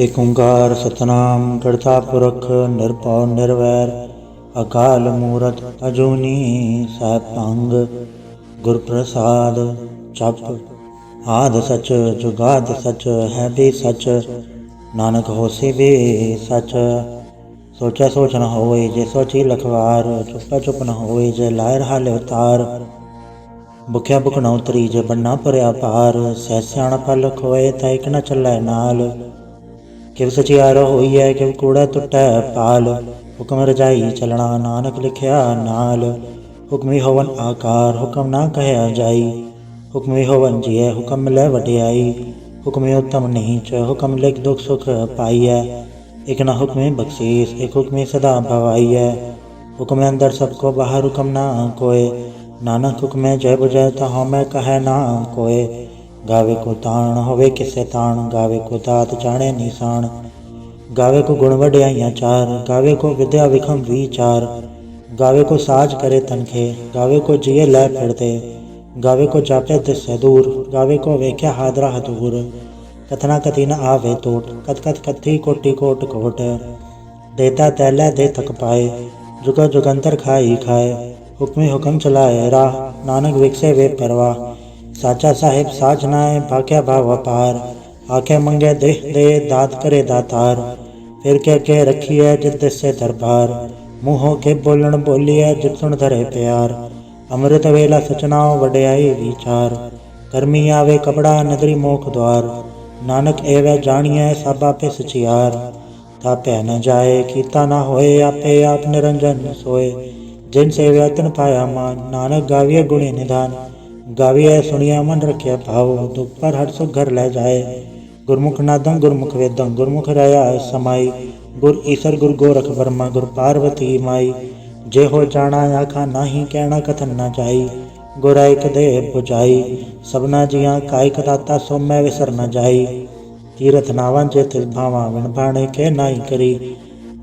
ਏਕ ਓਂਕਾਰ सतनाम करता पुरख निरभौ निर्वैर अकाल मूरत अजूनी सैभंग गुर प्रसाद जप। आद सच जुगाद सच है भी सच नानक होसी भी सच। सोचा सोच न होए जे सोची लखवार चुप्पा चुप न होए जे लाए हाले उतार। भुख्या भुख न उतरी जे बन्ना भरिया पार सह सियाण पल खोए ता इक न चलै नाल। किव सचियारो होई है किव कूड़ा टुटै पाल हुक्म रजाई चलना नानक लिखिया नाल। हुक्मी होवन आकार हुक्म ना कहया जाई हुक्मी होवन जिय हुक्म मिलै वडियाई। हुक्मी उत्तम नीच हुक्म लिख दुख सुख पाईऐ एक न हुक्मी बख्शीस एक हुक्मी सदा भवाईऐ। हुक्म अंदर सबको बाहर हुक्म ना कोय नानक हुक्मै जय बुझै तहों मैं कहै ना कोय। गावे को ताण होवे किसे ताण गावे को दात जाने निशान। गावे को गुण वड्याइयां चार गावे को विद्या विखम विचार। गावे को साज करे तनखे गावे को जिये लै फिरते गावे को जापे तिससे दूर गावे को वेख्या हादरा हदूर। कथना कथी न आवे टोट कथ कथ कथी कोटि कोट कोट। देता तैलै दे थक पाए जुग जुगंतर खाई खाए। हुक्मी हुक्म चलाए राह नानक विकसे वे परवाह। साचा साहिब साजनाए भाग्या भाव अपार आखे मंगे देह दे दात करे दातार। फिर के रखिए जित तिससे दरबार मुँह के बोलन बोलिए जित सुन धरे प्यार। अमृत वेला सचनाओ वड्याई विचार कर्मी आवे कपड़ा नगरी मोख द्वार। नानक एवं जानिए सब आपे सचियार तापै न जाए कीता ना होए आपे आप निरंजन सोए। जिन सेव्या तिन पाया मान नानक गाविए गुणी निधान। गाविए सुनिया मन रखिया भाव दुख पर हर सुख घर लै जाए। गुरमुख नादम गुरमुख वेदम गुरमुख रया समाई। गुर ईसर गुर गोरख बर्मा गुर पार्वती माई। जे हो जाना आखा नाही कहना कथन न जाई। गुर एक दे बुझाई सबना जिया कायक दाता सो मैं विसर न जाई। तीरथ नावां जे तिस भावां विण भाणे के नाई करी।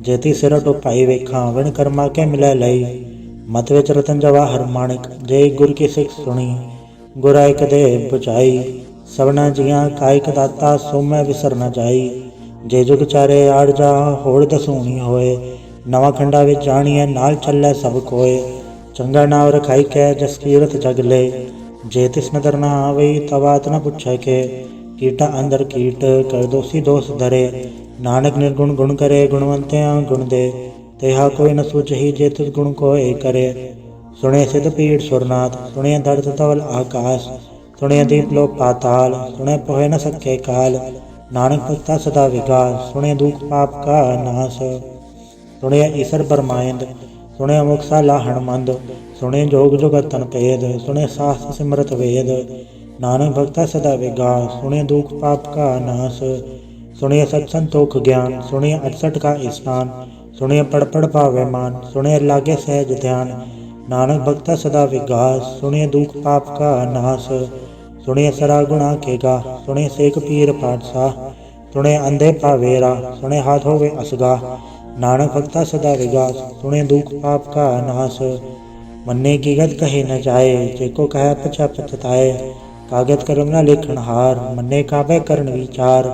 जेती सिर टोपाई वेखा विण कर्मा के मिलै लई। मत विच रतन जवाहर माणिक जे गुर की सिख सुनी। गुर एक दे बुझाई सबना जिया कायक दाता सो मैं विसर न जाई। जे जुग चारे आड़ जा होड़ दसूनी होए नवा खंडा विच जानिए नाल चलै सब कोय। चंगा नाव रखाई कै जस कीरत जग ले जे तिस नदर न आवई तवात न पुछै के। कीटा अंदर कीट कर दोषी दोष धरे नानक निर्गुण गुण करे गुणवंत्या गुण दे। तेहा कोई न सूझही जे तिस गुण कोय करे। सुने सिद्ध पीड़ सुरनाथ सुने धरत तवल आकाश। सुने दीप लो पाताल सुने पोहे न सके काल। नानक भक्ता सदा विगास सुने दुख पाप का नाश। सुने ईसर बरमायंद सुने मोक्षा लाहण मंद। सुने जोग जुगत तन पेद सुने साहस सिमरत वेद। नानक भक्ता सदा विगास सुने दुख पाप का नाश। सुने सत संतोख ज्ञान सुने 68 का स्नान। सुने पढ़ पढ़ पावे मान सुने लागे सहज ध्यान। नानक भक्ता सदा विगास सुने दुख पाप का नाश। सुने सरा गुणा के गा सुने सेक पीर पातशाह। सुने अंधे पावेरा सुने हाथ होवे असगा। नानक भक्ता सदा विगास सुने दुख पाप का नाश। मन्ने की गत कहे न जाए जेको कहे पछा पछताए। कागत कर्म न लेखन हार मन्ने काबे करन विचार।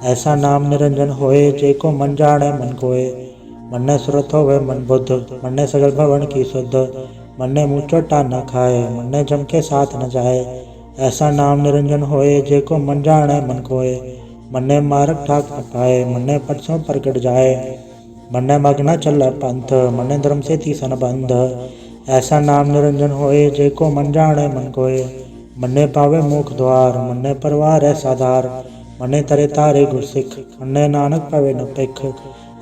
ऐसा नाम निरंजन होए जेको मन जाने मन कोय। मन्ने सुरत होवे मन बुद्ध मन्ने सगल भवन की शुद्ध। मन्ने मुँह चोटा न खाए मन्ने जम के साथ न जाए। ऐसा नाम निरंजन होए जेको मन जाने मन कोय। मन्ने मारक ठाक न पाए मन्ने पटसों प्रगट जाए। मन्ने मगना चल पंथ मन्ने धर्म से तीसन बंध। ऐसा नाम निरंजन होए जेको मन जाने मन कोय। मन्ने पावे मुख द्वार मन्ने परवार है साधार। मन्ने तरे तारे गुरसिख मन्ने नानक पवे न पिख।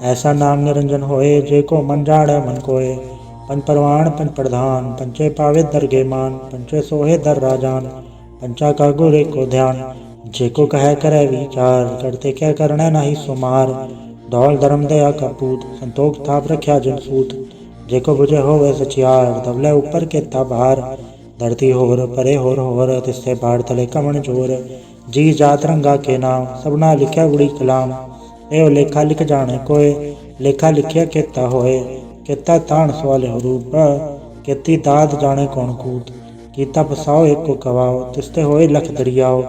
ऐसा नाम निरंजन होए जेको मन जाने मन कोय। पंच परवान पंच प्रधान पंचे पावे दरगे मान। पंचे सोहे दर राजान पंचा का गुरे को ध्यान। जेको कहे करे विचार करते क्या करना नहीं सुमार। दौल धर्म दया का पूत संतोख थाप रख्या जिन सूत। जेको बुझे होवे सचियार तबले ऊपर के ताबार। धरती होर परे होर तिससे बाढ़ तले कमन जोर। जी जात रंगा के नाम सबना लिख्या बुड़ी कलाम। एव लेखा लिख जाने कोय लेखा लिखिया केता होए। केता ताण सवाले रूप केती दाद जाने कौन कूत। कीता पसाओ एक को कवाओ तिसते होए लख दरियाओ।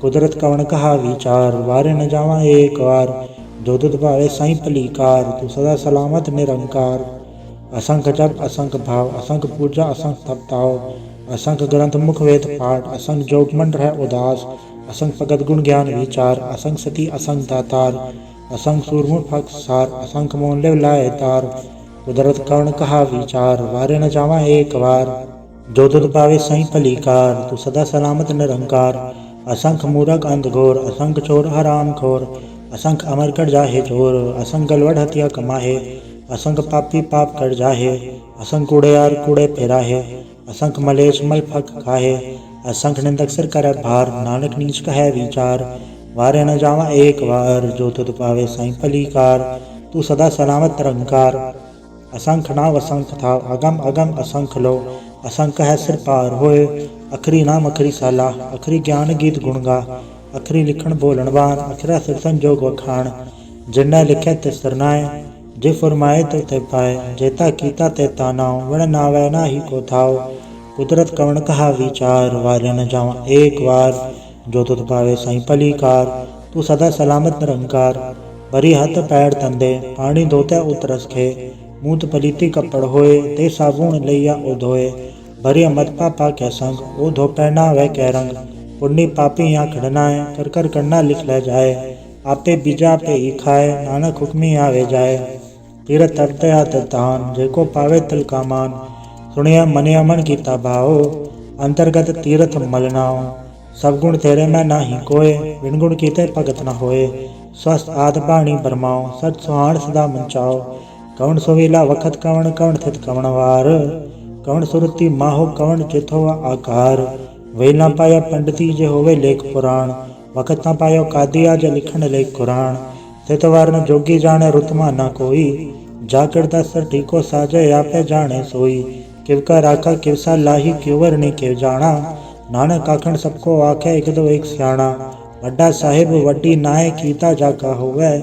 कुदरत कवण कहा विचार, वारे न जावा एक बार। जो तुध भावे साई भलीकार, तू सदा सलामत निरंकार। असंख जप असंख भाव, असंख पूजा असंख तपताओ। असंख ग्रंथ मुख वेद पाठ, असंख जोग मन रह उदास। असंख भगत गुण ज्ञान विचार, असंख सती असंख दातार। असंख सूरमुख फक सार, असंख मोन लिव लाए तार। कुदरत कवण कहा विचार, वारे न जावा एक बार। जो तुध पावे साई भलीकार, तू सदा सलामत निरंकार। असंख मूरख अंध घोर, असंख चोर हराम खोर। असंख अमर कर जाहे जोर, असंख गलवड हत्या कमाहे। असंख पापी पाप कर जाहे, असंख कूड़ेयार कूड़े फेराहे। असंख मलेच्छ मल फक खाहे, असंख निंदक सिर करे भार। नानक नीच कहे विचार, वारे न जावा एक बार। जो तुध पावे साई भलीकार, तू सदा सलामत निरंकार। असंख नाव असंख थाव, अगम अगम असंख लो। असंख है सिर पार होए, अखरी नाम अखरी सलाह। अखरी ज्ञान गीत गुण गा, अखरी लिखण बोलण बान। अखरा सिर संजोग वखाण, जिन्नै लिखे तिस सरनाए। जे फरमाए तो ते पाए, जेता कीता ते तानाओ। वण नावै नाही को थाओ, कुदरत कवण कहा विचार। वारे न जावा एक बार, जो तुध पावे साई भलीकार। तू सदा सलामत निरंकार। भरी हथ पैर तंदे, पानी धोते उतरस खे। मूत पलीती कपड़ होए, ते साबुन लइया ओ धोए। भरी मत पापा कै संग, ओ धो पैना वह कै रंग। पुण्य पापी यहाँ खड़नाए, कर कर करना लिख ले जाए। आपे बीजा पे ही खाए, नानक हुक्मी आवे जाए। तीरथ तरते आते तान, जेको पावे तिल का मान। सुनिया मनिया मन कीता भाओ, अंतर्गत तीरथ मलनाओ। सब गुण तेरे में नाही कोय, बिन गुण कीते भगत न होए। स्वस्थ आद बाणी बरमाओ, सच सुहाण सदा मंचाओ। कवण सुवीला वखत कवण, कवण थित कवण वार। कवण सुरति माहो, कवण चित होवा आकार। वेल न पाया पंडिती, जे होवे लेख पुराण। वखत न पायो कादिया, जे लिखण लेख कुरान। थित वारन जोगी जाने, रुतमा न कोई। जाकर दस ठीको साजे, आपे जाने सोई। किव का राखा किव सा लाही, क्यों वरणी किव जाना। नानक आखण सबको आखे, एक दो एक स्याणा। वड्डा साहिब वड्डी नाय, कीता जाका होवे।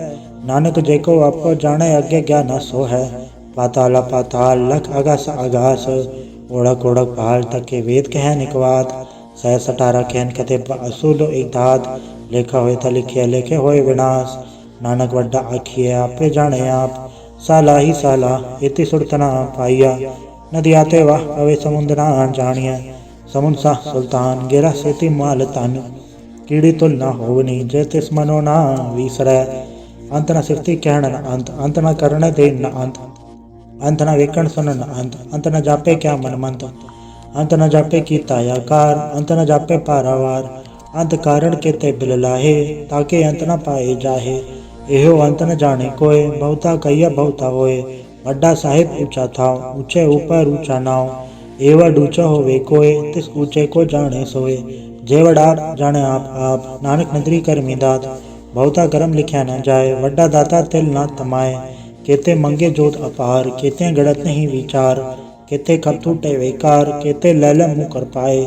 नानक जेको आपो जाने, अगे ज्ञान सो है। पाताला पाताल, लख आगास आगास। ओढ़क ओढ़क पहाड़ तके, वेद कह निकवात। सहस 18 कहन कथे, असुलो एक धात। लेखा होए था लिखिया, लेखे होए विनाश। नानक वड्डा आखिए, आपे जाने आप। साला ही साला, इति सुरतना पाइया। नदी आते वाह पवे, समुद्र ना जानिया। समुद्र सा सुल्तान, गिरा सेती माल तन। कीड़ी तुल ना होवनी, जे तिस मनो ना विसरै। अंत न सिफती कहण न अंत, अंत न करने दे न अंत। अंत न वेकण सुनन अंत, अंत न जापे क्या मन मंत। अंत न जापे कीता आकार, अंत न जापे पारावार। अंत कारण के ते बिल लाहे, ताके अंत न पाए जाहे। एहो अंत न जाने कोय, बहुता कहिया बहुता होए। वड्डा साहिब ऊंचा था, ऊंचे ऊपर ऊंचा नाव। एवड ऊंचा होवे कोय, तिस ऊंचे को जाने सोए। जेवड आप जाने आप, नानक नदरी कर दात। बहुता कर्म लिख्या न जाए, वड्डा दाता तिल न तमाए। केते मंगे जोत अपार, केते गड़त नहीं विचार। केते कप टूटे वेकार, केते लैले मुँह कर पाए।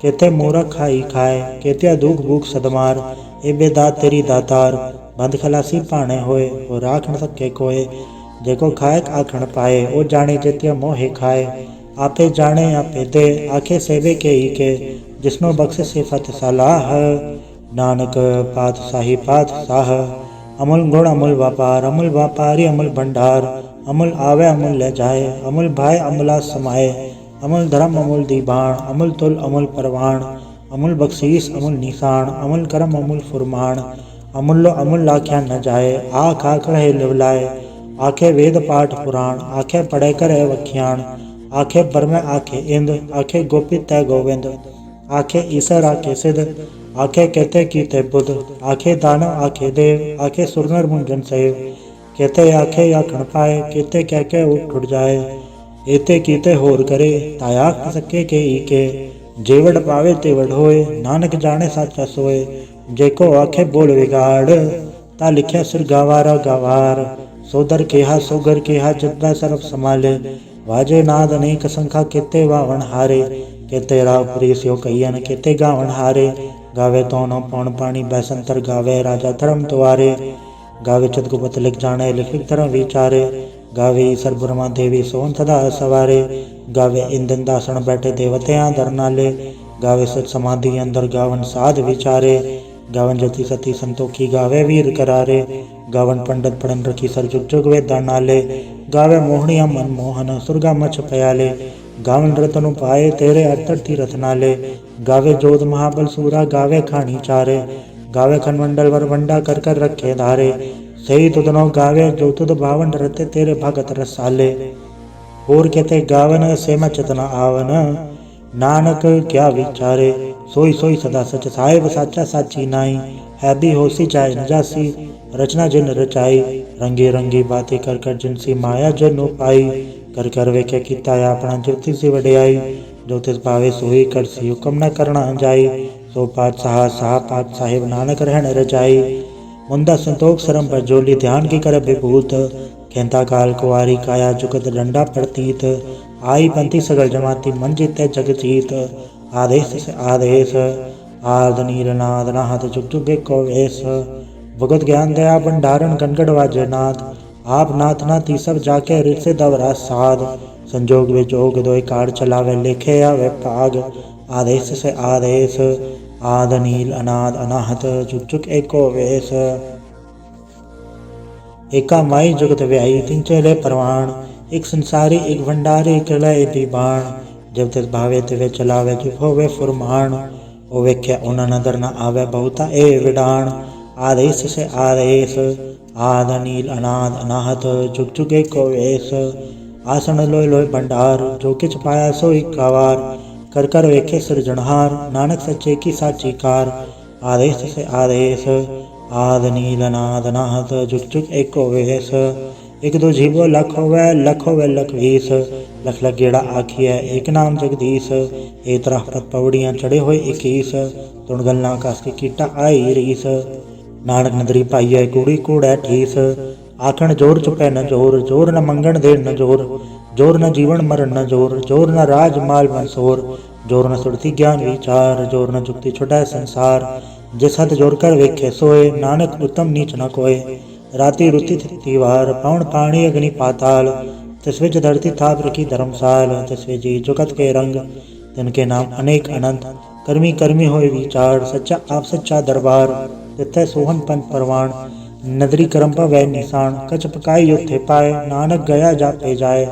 केते मूरख खाई खाए, केते दुख भूख सदमार। ए बेदात तेरी दातार, बंद खलासी पाने होए। वो राख न सके कोय, जेको खाए आखण पाए। ओ जाने जेतिया मोहे खाए, आपे जाने आपे दे। आखे सेवे के ही के, जिसनो बख्शे सिफत सलाह। नानक पातशाही पातशाह। अमूल गुण अमूल व्यापार, अमूल व्यापारी अमूल भंडार। अमूल आवे अमूल ले जाए, अमूल भाई अमूला समाए। अमूल धर्म अमूल दीबाण, अमूल तुल अमूल परवाण। अमूल बख्शीस अमूल निशान, अमूल कर्म अमूल फुरमाण। अमूल्य अमूल लाख्या न जाए, आख आख रहे लिवलाए। आखे वेद पाठ पुराण, आखे पढ़े करे वख्याण। आखे बरमे आखे इंद, आखे गोपित तय गोविंद। आखे ईसर आखे सिद्ध, आखे कहते कीते बुद्ध। आखे दानव आखे देव, आखे सुरनर मुंजन सेव। कहते आखे आखण पाए, केते कह के उठ उठ जाए। एते कीते होर करे, तायाख न सके के ई के। जेवड़ पावे तेवड़ होए, नानक जाने साचा सोए। जेको आखे बोल विगाड़, ता लिख्या सिर गवारा गवार। सोदर केहा सोगर केहा, जितना सर्व संभाले। वाजे नाद अनेक संखा, केते वावण हारे। केते राव पुरीस्यो कहियन, केते गावण हारे। गावे तोनो पौन पानी बैसंतर, गावे राजा धर्म तुआरे। गावे चतुर्गुप्त लिख जाने, लिख लिख धर्म विचारे। गावे ईसर ब्रह्मा देवी सोहन सदा सवारे। गावे इंदन दासण बैठे देवत्या दर नाले। गावे सत समाधि अंदर, गावन साध विचारे। गावन जति सती संतोखी गावे वीर करारे, गावन पंडित पढ़न रखी सर जुग जुग वेदा नाले, गावे मोहनिया मन मोहन सुरगा मछ पयाले, गावन रतनु पाए तेरे अतर तीरथ नाले, गावे जोध महाबल सूरा गावे खानी चारे, गावे खनमंडल वर वंडा कर कर रखे धारे, सही तुदनो गावे जो तुद भावन रते तेरे भगत रसाले, और कहते गावन से मचत न आवन, नानक क्या विचारे, सोई सोई सदा सच साहेब साचा साची नाई, है भी होसी चाहे न जासी, रचना जिन रचाई, रंगी रंगी बातें कर कर जिनसी माया जन पाई, कर कर वेखे किता अपना ज्योति से वडियाई, जो तिस भावे सोई करसी हुक्म न करना जाई, सो पात साहा पात साहेब नानक रहन रजाई, मुंदा संतोख सरम पर जोली ध्यान की कर विभूत, खेता काल कुआरी काया जुगत डंडा प्रतीत, आई पंथी सगल जमाती मन जीते जग जीत, आदेश से आदेश आद नीलनाद नाहत जुग जुग को वेश, भगत ज्ञान दया भंडारण गणगढ़ वाजे नाथ, आप नाथ नाथी सब जाके ऋत से दवरा साध, संजोग विजोग दोय कार चलावे लेखे आवे पाग, आदेश से आदेश आद नील अनाद अनाहत जुग जुग एको वेश, एका माई जुगत व्याई तीन चेले परवान, एक संसारी एक भंडारी एक लय दीबान, जब तिस भावे तिवे चलावे जो होवे फुरमान, ओ वेख्या उन नदर न आवे बहुता ए विडान, आदेश से आदेश आद नील अनाद अनाहत जुग जुग एको वेश, आसन लोय लोय भंडार जो किछ पाया सोई कावार, कर कर वेखे सृजनहार नानक सच्चे की साची कार, आदेश से आदेश आद नील अनाद अनाहत जुग जुग एको वेश, एक दो जीवो लख होवे लख वीस, लख लख गेड़ा आखिए एक नाम जगदीश, एक तरह पत पौड़ियाँ चढ़े हुए 21, तुण गलना कस के कीटा आई रीस, नानक नदरी पाइए कूड़ी कूड़ै ठीस, आखण जोर चुपै न जोर, जोर न मंगण दे न जोर, जोर न जीवन मरण न जोर, जोर न राज माल मंसोर, जोर न सुरती ज्ञान विचार, जोर न जुक्ति छुटै संसार, जिस हद जोर कर वेखे सोए, नानक उत्तम नीच न कोय, राति रुति तिवार पवन पानी अग्नि पाताल, तिसविच धरती थाप रखी धर्मसाल, तिसवे जी जुगत के रंग तिनके नाम अनेक अनंत, कर्मी कर्मी होए विचार, सच्चा आप सच्चा दरबार, तिथै सोहन पंथ परवान, नदरी करम पर वह निशान, कच पकाई युथे पाए, नानक गया जाते जाए,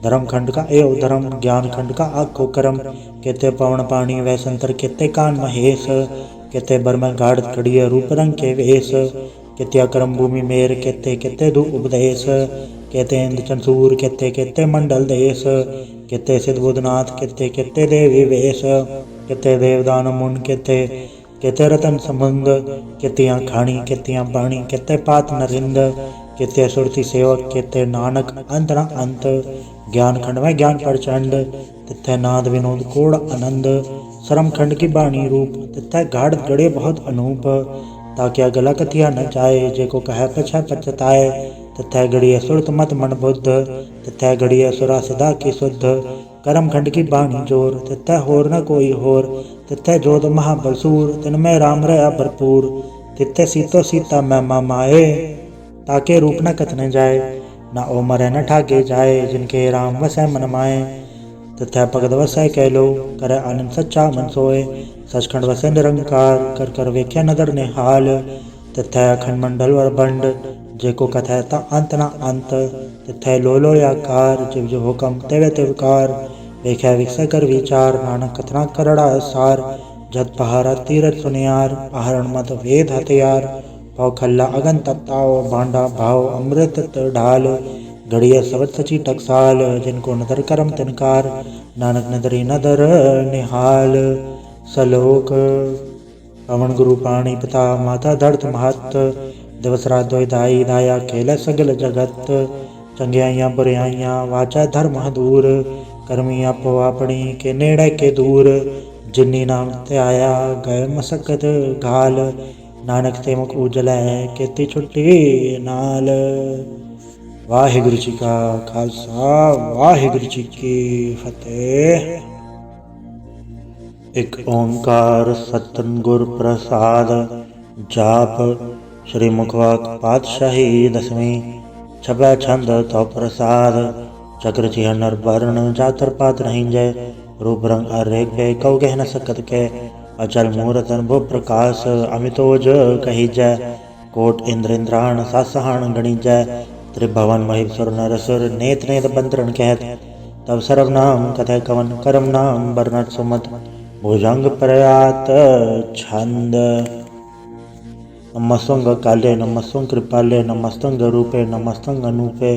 धर्म खंड का एव धर्म ज्ञान खंड का आखो करम, केते पवन पानी वह संतर केते कान महेश, केते बर्म गाढ़ खड़िय रूप रंग के वेश, केत्या करम भूमि मेर केते केते दु उपदेश, केते इंद चंसूर केते केते मंडल देश, केते सिद्ध बुधनाथ केते केते देवी वेश, केते देवदान मुन केते केते रतन समुंद, केतियाँ खाणी केतियाँ बाणी केते पात नरिंद, केते सुरति सेवक केते नानक अंत न अंत, ज्ञान खंड में ज्ञान प्रचंड, तिथै नाद विनोद कोड़ आनंद, शरम खंड की बाणी रूप, तिथै गाढ़ गड़े बहुत अनूप, ताकि गला कथिया न जाए, जेको कह पछ पचताए, तिथै गड़िय सुरत मत मन बुद्ध, तिथै गड़िय सुरा सिदा की शुद्ध, करम खंड की बाणी जोर, तिथै होर न कोई होर, तिथै जोध महाबलसूर, तिनमें राम रया भरपूर, तिथै सीतो सीता मैं माए, ताके रूप न कथने जाए, न ओ मरे न ठाके जाए, जिनके राम वसै मन माए, तिथै भगत वसै कह लो करे आनंद सच्चा मन सोए, सचखंड वसै निरंकार कर कर वेख्या नदर निहाल, तिथै अखंड मंडल वर बंड, जेको कथै ता अंत न अंत, तिथै लो आकार, जिव जो हुकम तेवे तिवकार, वेख्या विकसै कर विचार, नानक कथना करड़ा सार, जत पहारा तीरथ सुनियार, आहरण मत वेद हथियार, पौ खल्ला अगन तत्ताओ, भांडा भाव अमृत ढाल, घड़िया सबद सची टकसाल, जिनको नदर करम तिनकार, नानक नदरी नदर निहाल, सलोक पवन गुरु पाणी पिता माता धरत महत, दिवस रात दोय दाई दाया खेल सगल जगत, चंगियाइयाँ बुराइयाँ वाचा धर्म दूर, कर्मी आपो अपनी के नेड़े के दूर, जिन्नी नाम ते आया गए मसकत घाल, नानक ते मुख उजलै केती छुट्टी नाल। वाहिगुरु जी का खालसा वाहिगुरु जी की फतेह। एक ओंकार सतनगुर प्रसाद। जाप श्री मुखवाक पातशाही दसवीं। छबे छंद तो प्रसाद। चक्र चिहनर वर्ण जातर पात नहीं जय। रूप रंग अरेख पे कौ गह न सकत के। अचल मूरत अनुभव प्रकाश, अमितोज कही जय। कोट इंद्र इंद्राण सासहान गणिजय, त्रिभवन महेश्वर नरसुर नेत नेत बंतरण कहत। तब सर्वनाम कथय कवन, करम नाम बरनट सुमत। भुजंग प्रयात छंद। नमस्तंग काले नमस्तंग कृपाले, नमस्तंग रूपे नमस्तंग अनूपे,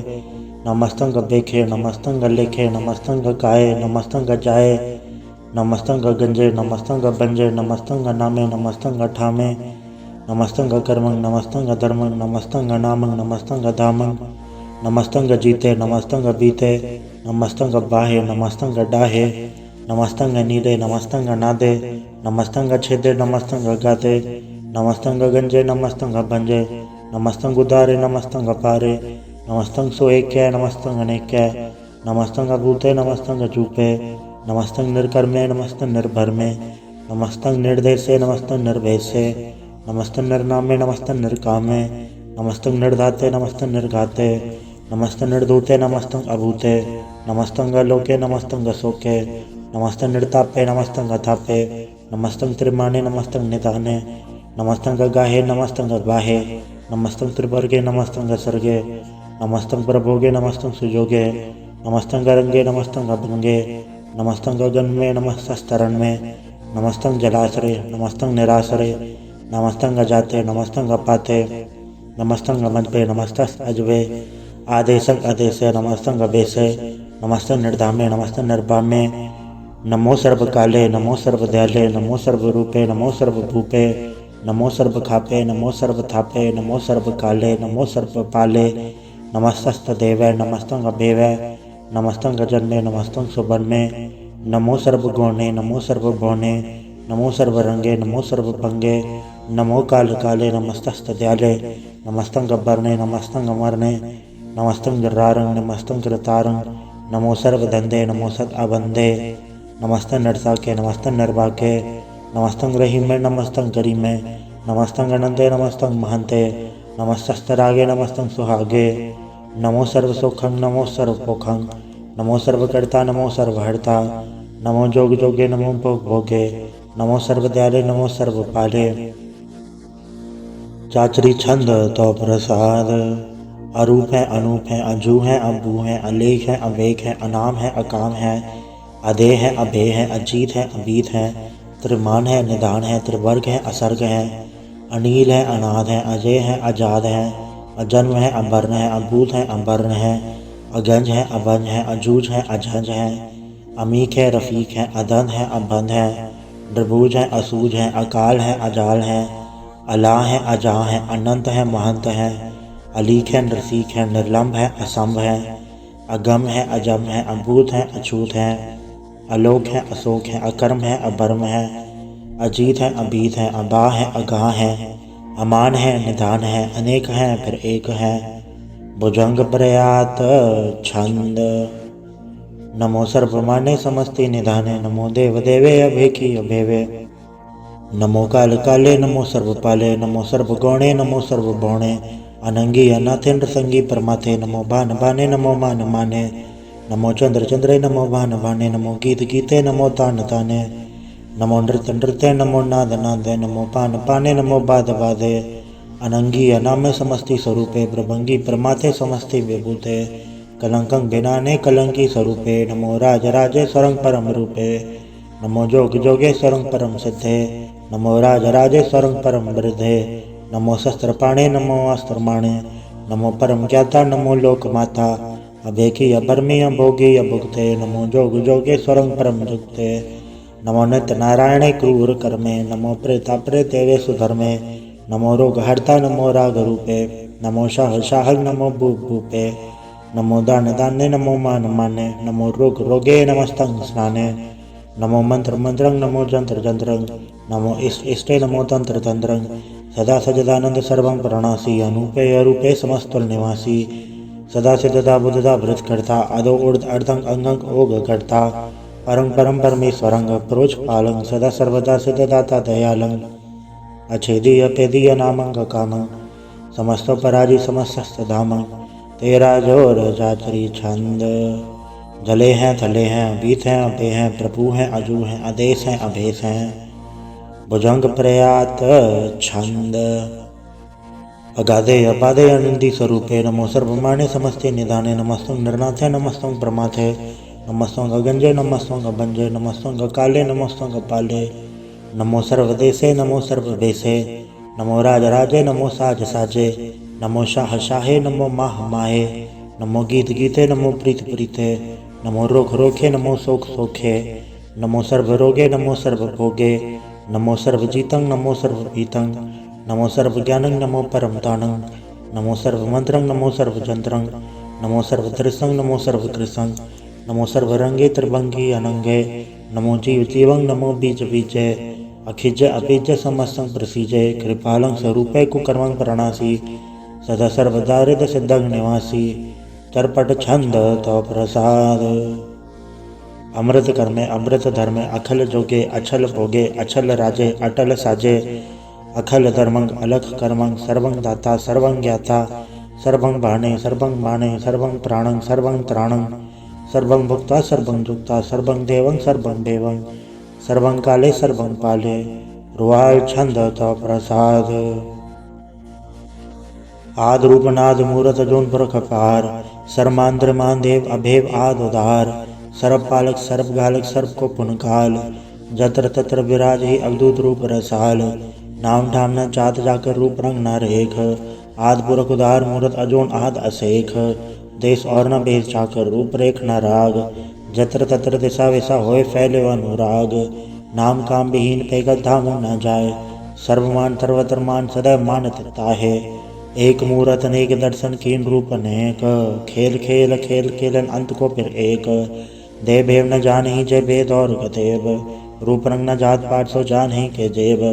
नमस्तंग बेखे नमस्तंग लेखे, नमस्तंग काये नमस्तंग जाए, नमस्तंग गंजे नमस्तंग बंजे, नमस्तंग नामे नमस्तंग ठामे, नमस्तंग कर्मंग नमस्तंग धर्मंग, नमस्तंग नामंग नमस्तंग धामंग, नमस्तंग जीते नमस्तंग बीते, नमस्तंग बाहे नमस्तंग डाहे, नमस्तंग नीदे नमस्तंग नादे, नमस्तंग छेदे नमस्तंग गादे, नमस्तंग गंजे नमस्तंग भंजे, नमस्तंग उदारे नमस्तंग पारे, नमस्तंग सोएक्य नमस्तंग अनेक्य, नमस्तंग भूते नमस्तंग चूपे, नमस्तंग निर्कर्मे नमस्तंग निर्भरमे, नमस्तंग निर्देशे नमस्तंग निर्भेसे, नमस्तंग निर्नामे नमस्तंग निर्कामे, नमस्तंग निर्धाते नमस्तंग निर्घाते, नमस्तंग निर्धूते नमस्तंग अभूते, नमस्तंग लोके नमस्तंग शोके, नमस्तंग निर्तापे नमस्तंग अथापे, नमस्तंग त्रिमाने नमस्तंग निधाने, नमस्तंग गाहे नमस्तंग बाहे, नमस्तंग त्रिवर्गे नमस्तंग सर्गे, नमस्तंग प्रभोगे नमस्तंग सुजोगे, नमस्तंग रंगे नमस्तंग अभंगे, नमस्तंग गगन में नमस्तस्तरण में, नमस्तंग जलाश्रय नमस्तंग निराश्रय, नमस्तंग जाते नमस्तंग अपाते, नमस्तंग मजबे नमस्तस् अजबे, आदेशक आदेशे नमस्तंग बेसे, नमस्तंग निर्धामे नमस्तंग निर्भामे, नमो सर्वकाले नमो सर्वदयाले, नमो सर्वरूपे नमो सर्वभूपे, नमो सर्वखापे नमो सर्वथापे, नमो सर्वकाले नमो सर्वपाले, नमस्तस्तदेवै नमस्तंग अभेवै, नमस्तंग जन्मे नमस्तंग सुबन्मे, नमो सर्वगुणे नमो सर्वभुवने, नमो सर्वरंगे नमो सर्वभंगे, नमो काल काले नमस्तस्तदयाले, नमस्तंग बरने नमस्तंग अमरने, नमस्तंग गिर्रारंग नमस्तंग कृतारंग, नमो सर्वधंधे नमो सद अबंधे, नमस्तंग नरसाके नमस्तंग निर्वाके, नमस्तंग रहीमे नमस्तंग करीमे, नमस्तंग अनंते नमस्तंग महंते, नमस्तस्तरागे नमस्तंग सुहागे, नमो सर्वसुखंग नमो सर्वपोखंग, नमो सर्वकर्ता नमो सर्वहर्ता, नमो जोग जोगे नमो भोग भोगे, नमो सर्वदयाले नमो सर्वपाले। चाचरी छंद तो प्रसाद। अरूप है अनूप है, अजू है अबू है, अलेख है अवेक है, अनाम है अकाम है, अधे है अभे है, अजीत है अबीत है, त्रिमान है निदान है, त्रिवर्ग है असर्ग है, अनील है अनाद है, अजय है अजाद है, अजन्म है अवर्ण है, अभूत है अवर्ण है, अगंज है अभंज है, अजूज है अझंज है, अमीक है रफीक है, अदंध है अबंध है, द्रभुज है असूज है, अकाल है अजाल है, अला है अजा है, अनंत है महंत है, अलीक है नरसीक है, निर्लम्ब है असंभ है, अगम है अजम है, अभूत है अछूत है, अलोक है अशोक है, अकर्म है अभर्म है, अजीत है अबीत है, अबा है अगाह है, अमान है निदान है, अनेक है फिर एक है, भुजंग प्रयात छंद। नमो सर्वमाने समस्ति निधाने, नमो देव देवे अभेकी अभेवे, नमो काल काले नमो सर्वपाले, नमो सर्वगौणे नमो सर्वभौणे, अनंगी अनाथेन्द्र संगी परमाथे, नमो भान भाने नमो मान माने, नमो चंद्र चंद्रे नमो भान भाने, नमो गीत गीते नमो तान ताने, नमो नृत्य नृत्य नमो नाद नादे, नमो पान पाने नमो बाद बाधे, अनंगी अनामे समस्ति स्वरूपे, प्रभंगी प्रमाथे समस्ति विभूते, कलंकं भिनाने कलंकी स्वरूपे, नमो राज राजे स्वरं परम रूपे, नमो जोग जोगे स्वरं परम सिद्धे, नमो राज राजे स्वरं परम वृद्धे, नमो शस्त्रपाणे नमो अस्त्रमाणे, नमो परम ज्ञाता नमो लोक माता, अभेकी अभर्मी अभोगी अभुक्ते, नमो जोग जोगे स्वरं परम जुक्ते, नमो नित्य नारायणे क्रूर कर्मे, नमो प्रेता प्रेतेवे सुधर्मे, नमो रोग हर्ता नमो राग रूपे, नमो शाह शाह नमो भूप भूपे, नमो दान दाने नमो मान माने, नमो रोग रोगे नमस्तंग स्नाने, नमो मंत्र मंत्रंग नमो जंत्र जंत्रंग, नमो इष्ट इष्टे नमो तंत्र तंत्रंग, सदा सजदानंद सर्वं प्रणासी, अनूपे अरूपे समस्तुल निवासी, सदा सिद्धता बुद्धता वृत करता, अदो उर्द अर्धंग अंगंग ओग करता, परम परम परमेश्वरंग प्रोच पालंग, सदा सर्वदा सिद्धदाता दयालंग, अछेदी अपेदी अनामंग कामंग, समस्त पराजी समस्त धामंग, तेरा जोर चाचरी छंद। जले हैं थले हैं बीत हैं अबे हैं, प्रभु हैं अजू हैं, आदेश हैं अभेस हैं, भुजंग प्रयात छंद। अगाधे अपादे आनंदी स्वरूपे नमो सर्वमाने समस्ते निधाने नमस्तुं निर्नाथे नमस्तुं प्रमाथे नमस्तुं गगंजे नमस्तुं गभंजे नमस्तुं गकाले नमस्तुं गपाले नमो सर्वदेशे नमो सर्ववेशे नमो राजराजे नमो साज साजे नमो शाह शाहे नमो माह माहे नमो गीत गीते नमो प्रीत प्रीते नमो रोख रोखे नमो सोख सोखे नमो सर्व रोगे नमो सर्व भोगे नमो सर्व जीतं नमो सर्व पीतं नमो सर्व ज्ञानं नमो परम तानं नमो सर्व मंत्रं नमो सर्व जंत्रं नमो सर्व दृसं नमो सर्व कृसं नमो सर्व रंगे त्रिभंगी अनंगे नमो जीव जीवं नमो बीज बीजे अखिज अभिज समस्तं प्रसीजे कृपालं स्वरूपे कुकर्मं प्रणासी सदा सर्वदारिद सिद्धं निवासी चरपट छंद तो प्रसाद। अमृत कर्मे अमृत धर्मे अखल जोगे अछल भोगे अछल राजे अटल साजे अखल धर्मं अलख कर्मं सर्वं दाता सर्वं ज्ञाता सर्वं बाणे सर्वं बाणे सर्वं प्राणं सर्वं त्राणं सर्वं भुक्ता सर्वं जुक्ता सर्वं देवं सर्वं देवं सर्वं काले सर्वं पाले रुवाल छंद तो प्रसाद। आद रूपनाद मूरत जोन पुरख पार सर्मांद्र मानदेव अभेव आद उदार सर्व पालक सर्व गालक सर्व को पुनकाल जत्र तत्र विराज ही अवधूत रूप रसाल नाम ठाम न चात जाकर रूप रंग न रेख आद पुरख उदार मूरत अजोन आद असेख देश और न भेद चाकर रूप रेख न राग जत्र तत्र दिशा वैसा होए फैले व अनुराग नाम काम विहीन पैगत धाम न जाए सर्वमान सर्वत्र मान सदैव मानत ताहे एक मूरत अनेक दर्शन कीन रूप अनेक खेल खेल खेल खेलन अंत को फिर एक देव भेव न जान ही जय भेद और गतेब रूप रंग न जात पाठ सो जान ही के जेब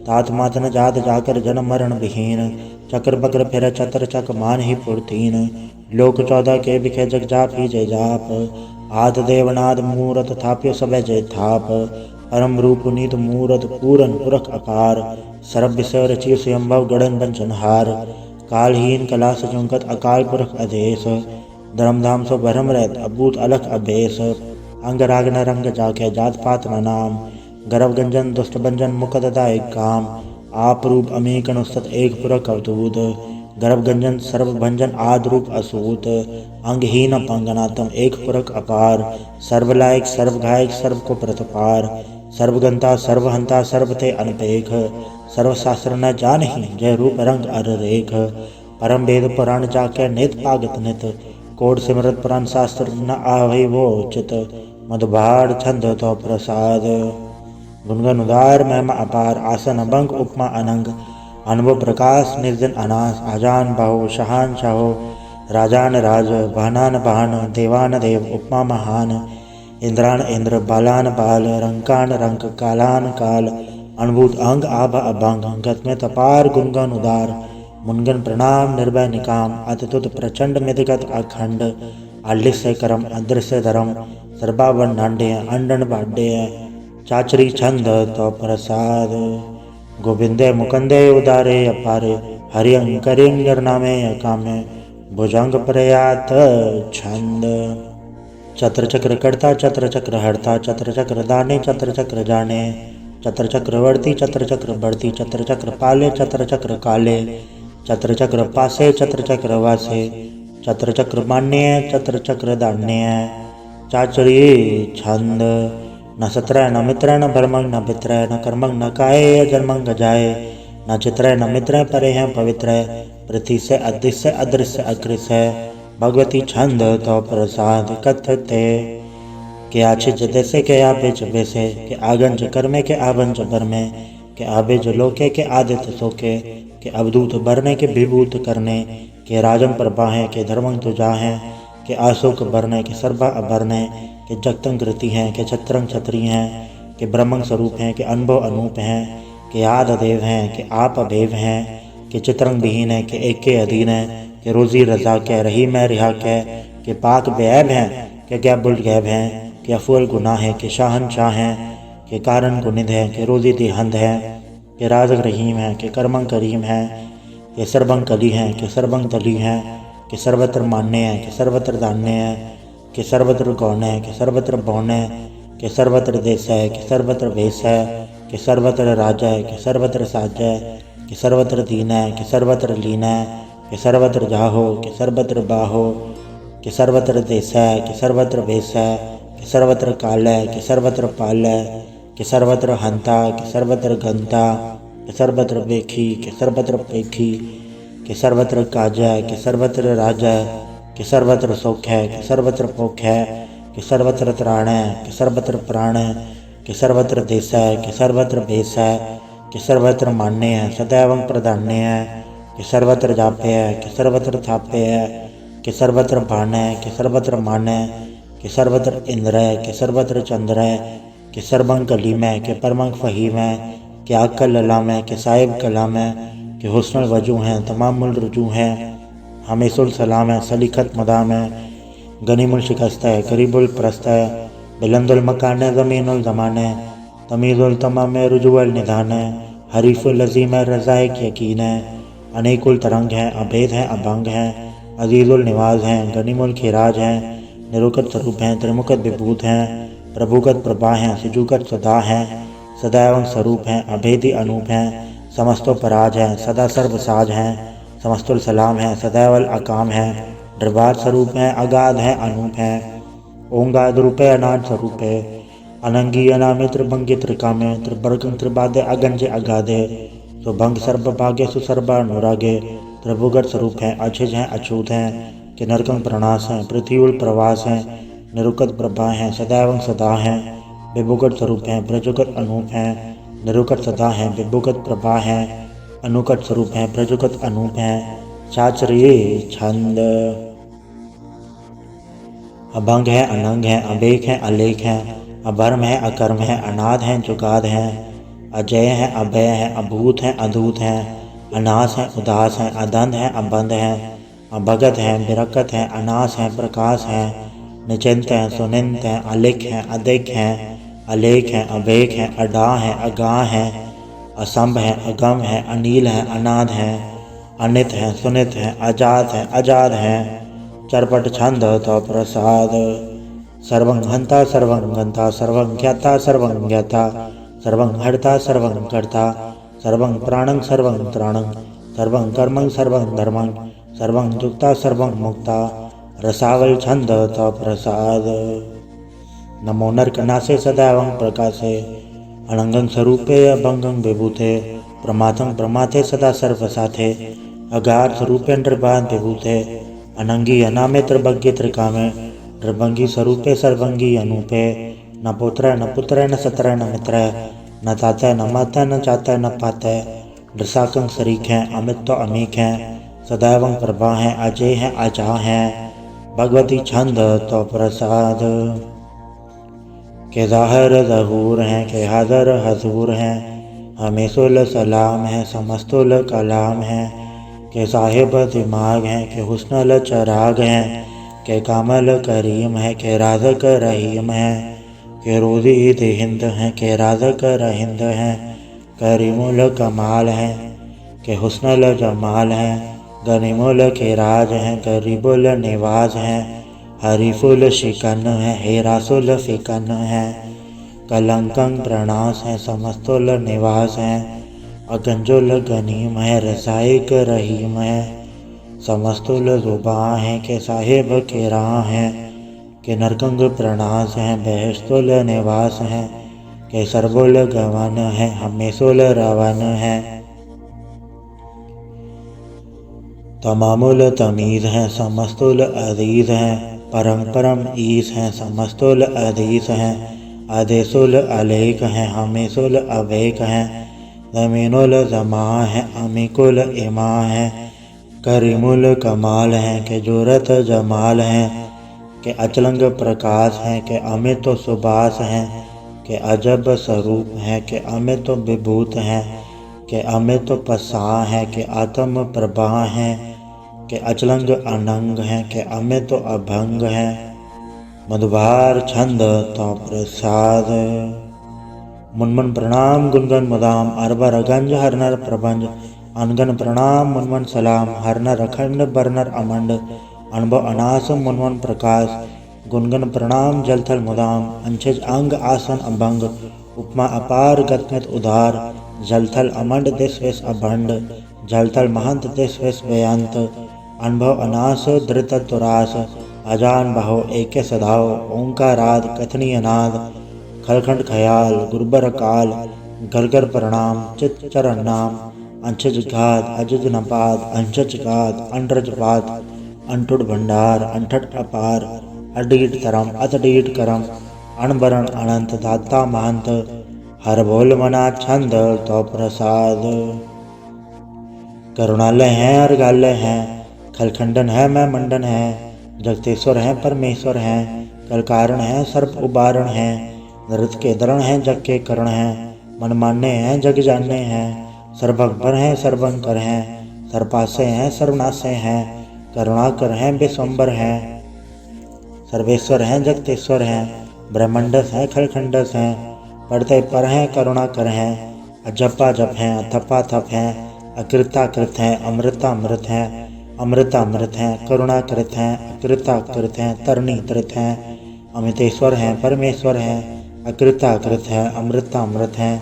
तात मात न जात जाकर जन्म मरण विहीन चक्र बक्र फिर चतर चक मान ही पुरतीन लोक 14 के बिखे जग जाप ही जय जाप आद देवनाद मूरत थाप्यो सब जय थाप परम रूप नीत मूरत पूरन पुरख अपार सर्व विषय रचिय स्वयंभव गणन बंचनहार कालहीन कला सजुंकत अकाल पुरख अधेश धर्मधाम सो भरम रहत अबूत अलख अभेश अंग राग न रंग जाके जात पात न नाम गर्भ गंजन दुष्ट भंजन मुकद दायक काम आप रूप अमीक अनुसत एक पुरख अवधूत गर्भ गंजन सर्व भंजन आद रूप असूत अंगहीन पंगनातम एक पुरख अपार सर्वलायक सर्व घायक सर्व को प्रतपार सर्वगंता सर्वहंता सर्व थे अनपेख सर्व शास्त्र न जान ही जय रूप रंग अर रेख परम वेद पुराण जाके नित पागत नित कोड सिमरत पुराण शास्त्र न आवै वो चित मधुबार छंद तो प्रसाद। गुणगन उदार महिमा अपार आसन अभंग उपमा अनंग अनुभव प्रकाश निर्जन अनास आजान बाहो शहान शाहो राजान राज बहनान बहन देवान देव उपमा महान इंद्रान इंद्र बालान बाल रंकान रंक कालान काल अनुभूत अंग आभ अभंग गत में तपार गुणगन उदार मुनगन प्रणाम निर्भय निकाम अतुत प्रचंड मिदगत अखंड आलिस्य करम अदृश्य धर्म सर्वावन नांडे अंडन बाड्य चाचरी छंद तो प्रसाद। गोविंदे मुकंदे उदारे अपारे हरियं करिं निर्नामे कामे भुजंग प्रयात छंद। चत्र चक्र कर्ता चत्र चक्र हरता चत्र चक्र दाने चत्र चक्र जाने चत्र चक्र वर्ती चत्र चक्र बढ़ती चत्र चक्र पाले चत्र चक्र काले चत्र चक्र पासे चत्र चक्र वासे चत्र चक्र मान्य चत्र चक्र दान्य चाचरी छंद। न सत्रय न मित्र न भरमंग न पित्रय न कर्मंग न काये जन्मंग जाए न चित्रय न मित्र परे हैं पवित्र पृथ्वी से अदृश्य अदृश्य अकृष्य भगवती छंद तो प्रसाद कथते के आछिज देसे के आबेज बेसे के आगंज कर्मे के आबंज भरमे के आबेज लोके के आदित्य सोके के अवधूत भरने के विभूत करने के राजन पर बाहें के धर्मंग तुजा हैं के आशोक भरने के सर्वा अभरने के जगतंग कृति हैं के छत्रंग छत्री हैं के ब्रह्मंग स्वरूप हैं के अनुभव अनूप हैं के आद देव हैं के आप अभेव हैं के चित्रंग विहीन है के एक के अधीन है के रोजी रजा के रही मैं रिहा के पाक बेऐब हैं के क्या बुल्ट गैब हैं के अफुल गुनाह है के शाहन शाह हैं के कारण गुनिद है के रोजी दिहंद है के राजक रहीम है के कर्मंग करीम है के सर्वंग कली हैं के सर्वंग तली हैं के सर्वत्र मान्य है के सर्वत्र दान्य है के सर्वत्र गौण है के सर्वत्र बौन है के सर्वत्र देश है के सर्वत्र वेश है कि सर्वत्र राजय, कि सर्वत्र साजय, कि सर्वत्र दीनय, कि सर्वत्र लीनय, कि सर्वत्र जाहो, कि सर्वत्र बाहो, कि सर्वत्र देसय, कि सर्वत्र वेसय, कि सर्वत्र कालय, कि सर्वत्र पालय, कि सर्वत्र हंता, कि सर्वत्र गंता, कि सर्वत्र वेखी, कि सर्वत्र पेखी, कि सर्वत्र काजय, कि सर्वत्र राजय, कि सर्वत्र सौख्य, कि सर्वत्र पोख्य, कि सर्वत्र त्राणय, कि सर्वत्र प्राणय, कि सर्वत्र देसय, कि सर्वत्र भेसय, कि सर्वत्र मान्य, सदैव प्रधान्य, कि सर्वत्र जाप्य, कि सर्वत्र थाप्य, कि सर्वत्र भानय, कि सर्वत्र मानय, कि सर्वत्र इंद्रय, कि सर्वत्र चंद्रय, कि सर्वं कलीमय, कि परमं फहीमय, कि आकल ललामय, कि साहिब कलामय, कि हुस्नुल वजू हैं, तमामुल रुजू हैं, हमेशुल सलाम है, सलीखत मदाम है, गनीमुल शिकस्त है, करीबुल प्रस्त है, बिलंदुल मकान है, ज़मीनुल ज़मान है, तमीज़ुल तमाम है, रुजुअल निधान है, हरीफुल लज़ीम है, रज़ाइक यकीन है, अनेकुल तरंग है, अभेद है, अभंग है, अजीज़ुल निवाज हैं, गनीमुल खिराज हैं, निरुकत स्वरूप हैं, त्रिमुखत विभूत हैं, प्रभुगत प्रभा हैं, सिजुगत सदा हैं, सदैव स्वरूप हैं, अभेदी अनूप हैं, समस्तो पराज हैं, सदा सर्वसाज हैं, समस्तुल सलाम है, सदैवल अकाम है, दरबार स्वरूप है, अगाध है, अनूप है, ओंगाद रूप है, अनाद स्वरूप है, अनंगी अनामे त्रिभंगी त्रिकामे, त्रिवर्गं त्रिबाधे अगंजे अगाधे, सुभंग सर्व भाग्य सुसर्वा अनुरागे, त्रिभुगत स्वरूप है, अछिज हैं, अछूत हैं, कि नरकं प्रणास हैं, पृथ्वीउल प्रवास हैं, निरुकत प्रभा हैं, सदैव सदा हैं, विभुगत स्वरूप हैं, प्रजुगत अनूप हैं, निरुकत सदा हैं, विभुगत प्रभा हैं, अनुकट स्वरूप हैं, प्रजुगत अनूप हैं, चाचरिये छंद। अभंग है, अनंग है, अबेक है, अलेख है, अभर्म है, अकर्म है, अनाद है, जुगाद है, अजय है, अभय है, अभूत है, अधूत है, अनास है, उदास है, अदंध है, अबंध है, अभगत है, बिरकत है, अनास है, प्रकाश है, निचिंत है, सुनिंत है, अलिख है, अधिक है, अलेख है, अभेक है, अडा है, अगाह है, असंभ है, अगम है, अनील है, अनाद है, अनित है, सुनित है, अजात है, अजाद है, चरपट छंद तो प्रसाद, सर्वं हंता सर्वं गंता, सर्वं ज्ञाता सर्वं ज्ञाता, सर्वं हर्ता सर्वं कर्ता, सर्वं प्राणं सर्वं त्राणं, सर्वं कर्मं सर्वं धर्मं, सर्वं युक्ता सर्वं मुक्ता, रसावल छंद तो प्रसाद। नमो नरकनासे सदैवं प्रकाशे, अनंगं स्वरूपे अभंगं विभूते, प्रमाथं प्रमाथे सदा सर्वसाथे, अगाध स्वरूपे नृभान विभूते, अनंगी अनामे त्रिभंगी त्रिकामे, त्रिभंगी स्वरूपे सर्वंगी अनूपे, न पुत्र न पुत्र न सत्र न मित्र, न ताता न माता न चाता न पाता, दृसाकं शरीक हैं, अमित तो अमीक हैं, सदैवं प्रभा हैं, अजय हैं, अजा हैं, भगवती छंद तो प्रसाद, के ज़ाहिर ज़हूर हैं, के हाज़र हज़ूर हैं, हमेशुल सलाम है, समस्तुल कलाम है, के साहिब दिमाग हैं, के हुस्नुल चराग हैं, के कामल करीम है, के राज़क रहीम है, के रोज़ी देहिंद हैं, के राज़क रहिंद हैं, करीमुल कमाल हैं, के हुस्नुल जमाल हैं, गनीमुल खिराज हैं, गरीबुल निवाज हैं, हरीफुल शिकन है, हेरासुल फिकन है, कलंकं प्रणास है, समस्तुल निवास है, अगंजुल गनीम है, रसाइक रहीम है, समस्तुल जुबां है, के साहिब के राह है, के नरकंग प्रणास है, बहस्तुल निवास है, के सर्वुल गवन है, हमेशुल रवन है, तमामुल तमीज़ हैं, समस्तुल अजीज़ हैं, परम परम ईस हैं, समस्तुल अधीस हैं, आदेशुल अलेक हैं, हमेशुल अवेक हैं, ज़मीनुल ज़मा हैं, अमीकुल इमा हैं, करीमुल कमाल हैं, के जूरत जमाल हैं, के अचलंग प्रकाश हैं, के अमित सुबास हैं, के अजब स्वरूप हैं, के अमित विभूत हैं, के अमित पसा हैं, के आत्म प्रभा हैं, के अचलंग अनंग हैं, के अमित अभंग हैं, मधुबार छंद तो प्रसाद, मुनमन प्रणाम गुनगन मुदाम, अरबर गंज हरनर प्रबंज, अनगन प्रणाम मुनमन सलाम, हरनर अखंड बरनर अमंड, अनुभव अनास मुनमन प्रकाश, गुनगन प्रणाम जलथल मुदाम, अंशज अंग आसन अभंग, उपमा अपार गतमित उदार, जलथल अमंड दिस विस अभंड, जलथल महंत दिस विस बेअंत, अनुभव अनास धृत तुरास, अजान बहो एके सधाओ, ओंकाराद कथनी अनाद, खलखंड खयाल गुरबर काल, गरगर प्रणाम चित चरण नाम, अंशज घात अजज नपाद, अंशज घात अंडरज पात, अंटुड भंडार अंठट अपार, अडीट तरम अतडीट करम, अणबरण अनंत दाता महंत, हर बोल मना छंद तो प्रसाद। करुणालय हैं अर्घालय हैं, खलखंडन है मैं मंडन है, जगतेश्वर हैं परमेश्वर हैं, कल कारण हैं सर्प उबारण हैं, नृत के दरण हैं जग के करण हैं, मन मानने हैं जग जानने हैं, सर्वभर हैं सर्वंकर हैं, सर्वपासे हैं सर्वनाशे हैं, करुणाकर हैं विश्वम्बर हैं, सर्वेश्वर हैं जगतेश्वर हैं, ब्रह्मंडस हैं खलखंडस हैं, पढ़ते पर हैं करुणा कर हैं, अजपा जप हैं अथपा थप हैं, अकृताकृत हैं अमृतामृत हैं, अमृतामृत हैं करुणाकृत हैं, अकृताकृत हैं तरणी तृत हैं, अमितेश्वर हैं परमेश्वर हैं, अकृताकृत हैं अमृतामृत हैं,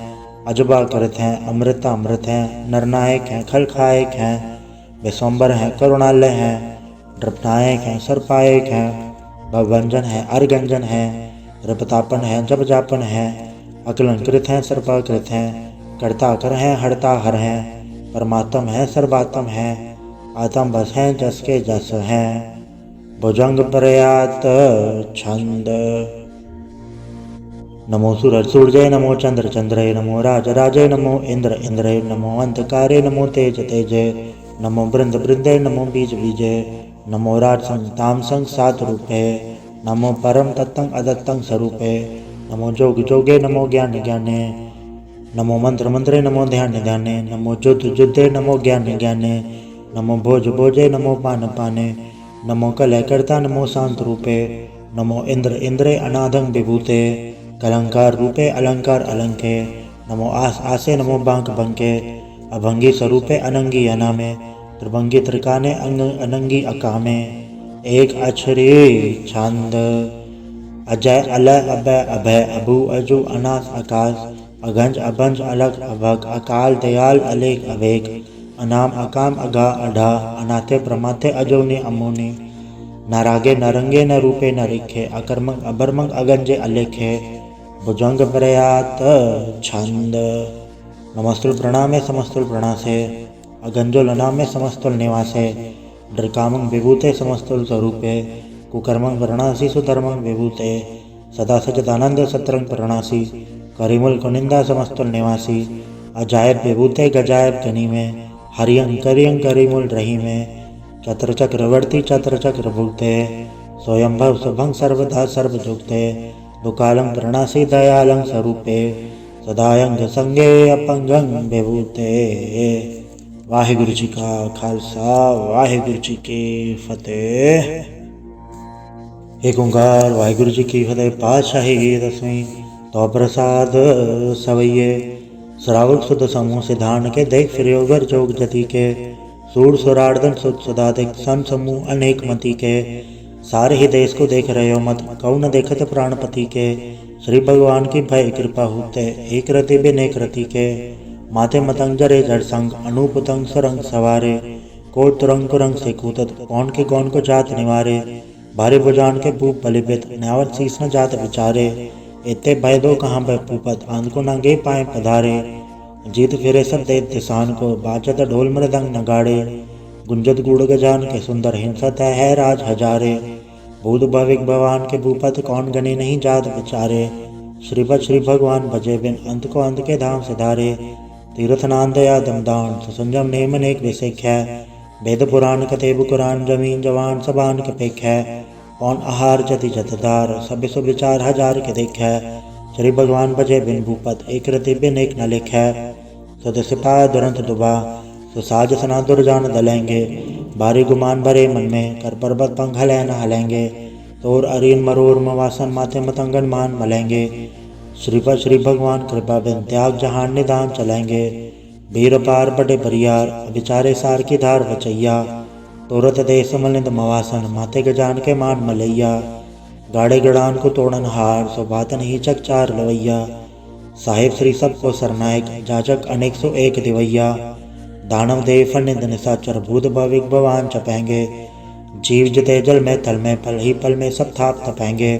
अजबाकृत हैं अमृतामृत हैं, नरनायक हैं खलखायक हैं, विश्वम्बर हैं करुणालय हैं, नृपनायक हैं सर्पायक हैं, भवभंजन है अर्गंजन है, रपतापन है जप जापन है, अकलंकृत हैं सर्पाकृत हैं, कर्ता कर हैं हरता हर हैं, परमात्म है सर्वात्म है, आत्म बस हैं जस के जस हैं, भुजंग प्रयात छंद। नमो सूरज सूर्य नमो चंद्र चंद्रे, नमो राज राजे नमो इंद्र इंद्रे, नमो अंधकारे नमो तेज तेजे, नमो बृंद बृंदे नमो बीज बीजे, नमो राजसंग तामसंग सात रूपे, नमो परम तत्तं अदत्तं स्वरूपे, नमो जोग जोगे नमो ज्ञान ज्ञाने, नमो मंत्र मंत्रे नमो ध्यान ध्याने, नमो युद्ध युद्धे नमो ज्ञान ज्ञाने, नमो भोज भोजे नमो पान पाने, नमो कलय कर्ता नमो शांत रूपे, नमो इंद्र इंद्रे अनादं विभूते, कलंकार रूपे अलंकार अलंके, नमो आस आसे नमो बांक बंके, अभंगी स्वरूपे अनंगी अनामे, त्रिभंगी त्रिकाने अंग अनंगी अकामे, एक अक्षरी छंद। अजय अलय अभय अभय, अभु अजु अनास आकाश, अगंज अभंज अलग अभग, अकाल दयाल अलेख अवेक, अनाम अकाम अघा अढा, अनाथे प्रमाथे अजोने अमोने, नारागे नरंगे न रूपे न रिखे, अकर्मंग अभर्मंग अगंजे अलेखे, भुजंग प्रयात छंद। नमस्तुल प्रणामे समस्तुल प्रणासे, अगंजो लनामे समस्तुल निवासे, डरकामंग विभूते समस्तुल स्वरूपे, कुकर्मंग वर्णासी सुधर्मंग विभूते, सदा सचिदानंद सत्रंग प्रणासी, करिमुल कुनिंदा समस्तुल निवासी, अजायब विभूते गजायब गनी में, हरियंग करियंग करिमुल रही में, चत्र चक्रवर्ती चत्र चक्र भुगते, स्वयंभव शुभंग सर्वदा सर्वजुगते, दुकालंग प्रणासी दयालंग स्वरूपे, सदायंग संगे अपंगंग विभूते। वाहिगुरु जी का खालसा वाहिगुरु जी की फतेह। एक ओंकार वाहिगुरु जी की फतेह। पातशाही दसवीं तो प्रसाद सवैये, श्रावक सुद समूह सिद्धान के देख फिर जोग जति के, सूर सुरार्दन सुद सुदाधिक सन समूह अनेक मति के, सारे ही देश को देख रहे हो मत कौन देखत प्राणपति के, श्री भगवान की भय कृपा होते एक रति बिन एक रति के, माथे मतंग जरे जड़ संग अनूप तंग सुरंग सवारे, को तुरंग कुरंग से कूतत कौन के कौन को जात निवारे, भारे बुजान के भूप बलिबित न्यावत शीस न जात विचारे, इतने भय दो कहाँ भय पूपत आंध को नंगे पाए पधारे, जीत फिरे सब दे दिसान को बाजत ढोल मृदंग नगाड़े, गुंजत गुड़ गजान के सुंदर हिंसत है राज हजारे, भूत भविक भगवान के भूपत कौन गने नहीं जात विचारे, श्रीपद श्री भगवान भजे बिन अंत को अंत के धाम सिधारे, तीर्थनान दया दमदान सुसंजम नेम अनेक विसेख्या, वेद पुराण कतेब कुरान जमीन जवान सबान के पेख्या, कौन आहार जति जतदार सब सुविचार हजार के देखै, श्री भगवान भजे बिन भूपत एक रति बिन एक न लिखै, सद सिपाह दुरंत दुबा सुसाज सना दुर्जान दलेंगे, भारी गुमान भरे मन में कर पर्वत पंख हलै न हलेंगे, तोर अरीन मरोर मवासन माथे मतंगन मान मलेंगे, श्रीपद श्री भगवान कृपा बिन त्याग जहान निदान चलेंगे, वीर पार बड़े बरियार विचारे सार की धार बचैया, तोरत देश मलिंद मवासन माथे गजान के मान मलैया, गाड़े गड़ान को तोड़न हार सो बातन ही चकचार लवैया, साहिब श्री सबको सरनायक, जाचक अनेक सौ एक दिवैया, दानव देव फनिंद निशाचर, भूत भविक भगवान चपेंगे, जीव जते जल में थल में, पल ही पल में सब थाप तपेंगे,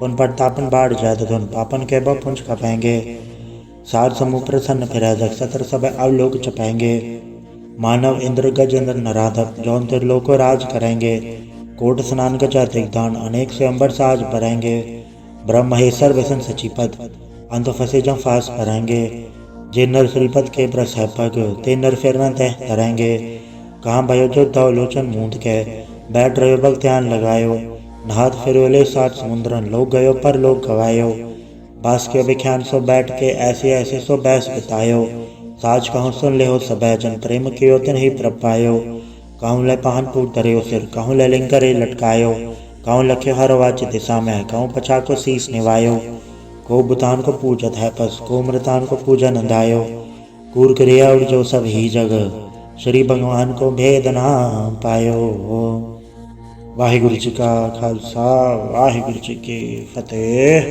उन पर तापन बाढ़ जात धुन, पापन के बपुंज खपेंगे, सार समूह प्रसन्न फिर जग, सतर सब अवलोक चपेंगे, मानव इंद्र गजेंद्र नराधक, जौन त्रिलोको राज करेंगे, कोट स्नान गजा दिग्दान, अनेक स्वयंवर साज भरेंगे, ब्रह्म हे सर्वसन सचिपद, अंत फंसे जम फास भरेंगे, जे नर श्रीपद के ब्रस है पग, ते नर फिर न तह धरेंगे, कहाँ भयो जो दो लोचन मूंद के, बैठ रहे भग ध्यान लगायो, नहात फिरोले सात समुद्रन, लोग गयो पर लोग गवायो, बास के विख्यान सो बैठ के ऐसे ऐसे सो बैस बितायो, साज कहूँ सुन ले हो सब जन, प्रेम कियो तिन ही प्रभ पायो, कहूँ ले पाहन फूट धरे सिर, कहूँ ले लिंग करे लटकायो, कहूँ लखे हर वाच दिशा में, कहूँ पछा को शीस निवायो, को बुतान को पूजत है पस, को मृतान को पूजा नंदायो, कूर क्रिया उड़ जो सब ही जग, श्री भगवान को भेद ना पायो। वाहिगुरु जी का खालसा, वाहिगुरु जी की फतेह।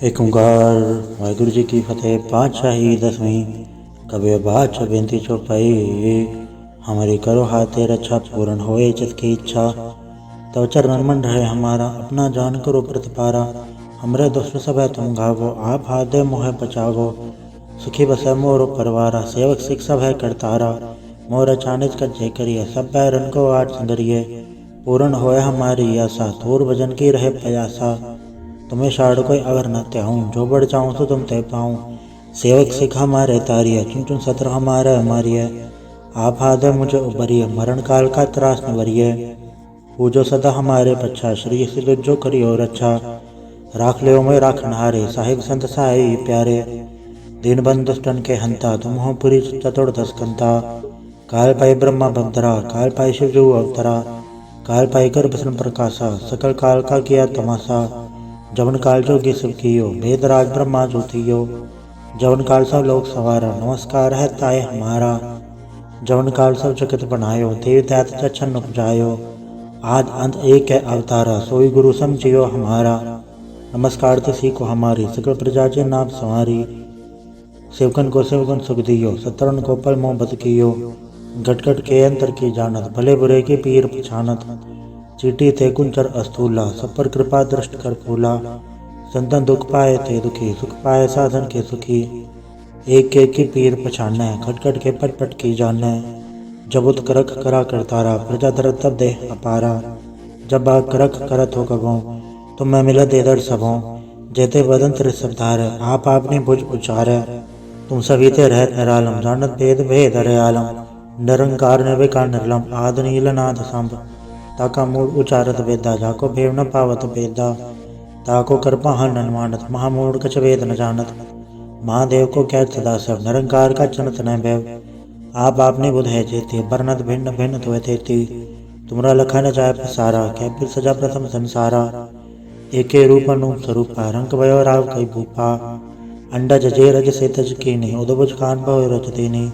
एक ओंकार। वाहिगुरु जी की फतेह। पातशाही दसवीं। कबीर बादशाह बेनती चौपाई। हमारी करो हाथे रक्षा, पूर्ण होए जिसकी इच्छा, तब चरण मन रहे हमारा, अपना जान करो प्रतिपारा, हमरे दुष्ट सब है तुम घावो, आप हाथ दे मोह बचावो, सुखी बसै मोर परवारा, सेवक सिख सब है करतारा, मोर अचानक कज्जे करिए, सब बैरन को आठ संगरिए, पूर्ण होए हमारी आशा, थोर भजन की रहे प्रयासा, तुम्हें शाड़ कोई अगर न त्याऊँ, जो बढ़ जाऊँ तो तुम तय पाऊँ, सेवक सिख हमारे तारिय, चुन चुन सत्र हमारे हमारिय, आप हाथ मुझे उबरिय, मरण काल का त्रास निवरिय, पूजो सदा हमारे पच्छा, श्री सिद्ध जो करियो रक्षा, राख ले मैं राखनहारे, साहिब संत साई प्यारे, दीन बंधु दुष्टन के हंता, तुम हो पुरी चतुर्दश कंता, काल पाई ब्रह्मा बंदरा, काल पाई शिव जो अवतरा, काल पाई कर बसन प्रकाशा, सकल काल का किया तमाशा, जवन काल जोगी सब कियो, वेद राज ब्रह्मा जो थियो, जवन काल सब लोग सवारा, नमस्कार है ताए हमारा, जवन काल सब जगत बनायो, देव दैत चच्छन उपजायो, आद अंत एक है अवतारा, सोई गुरु समझियो हमारा, नमस्कार तिसी को हमारी, सकल प्रजा के नाम संवारी, सेवकन को सेवकन सुख दियो, सतरन को पल मोहब्बत कियो, घट घट के अंतर की जानत, भले बुरे की पीर पछानत, चीटी थे कुंचर अस्थूला, सब पर कृपा दृष्ट कर फूला, संतन दुख पाए थे दुखी, सुख पाए साधन के सुखी, एक की पीर पछाने, खट खट के पट पट की जाने, जब उत करख करा करतारा, प्रजा दरत तब दे अपारा, जब बाग करख करत हो कबों, तुम मैं मिला दे दर सबों, जेते बदन तिर सबधार, आप आपनी भुज उचार, तुम सभी ते रहत निरालम, जानत भेद भेद हरे आलम, निरंकार निर्विकार निर्लम, आद नील नाद संभ, ताका मूल उचारत वेदा, जाको भेव न पावत वेदा, ताको कृपा हन मानत, महामूढ़ कछ वेद न जानत, महादेव को कैद सदा सब, निरंकार का चनत न भैव, आप आपने बुध है जेते, बरनत भिन्न भिन्न तो थे, तुमरा लखा न जाय पसारा, कै फिर सजा प्रथम संसारा, एके रूप अनूप स्वरूपा, रंग भयो राव कई भूपा, अंडा जजे रज से तज कीनी, उदबुज खान भयो रज देनी,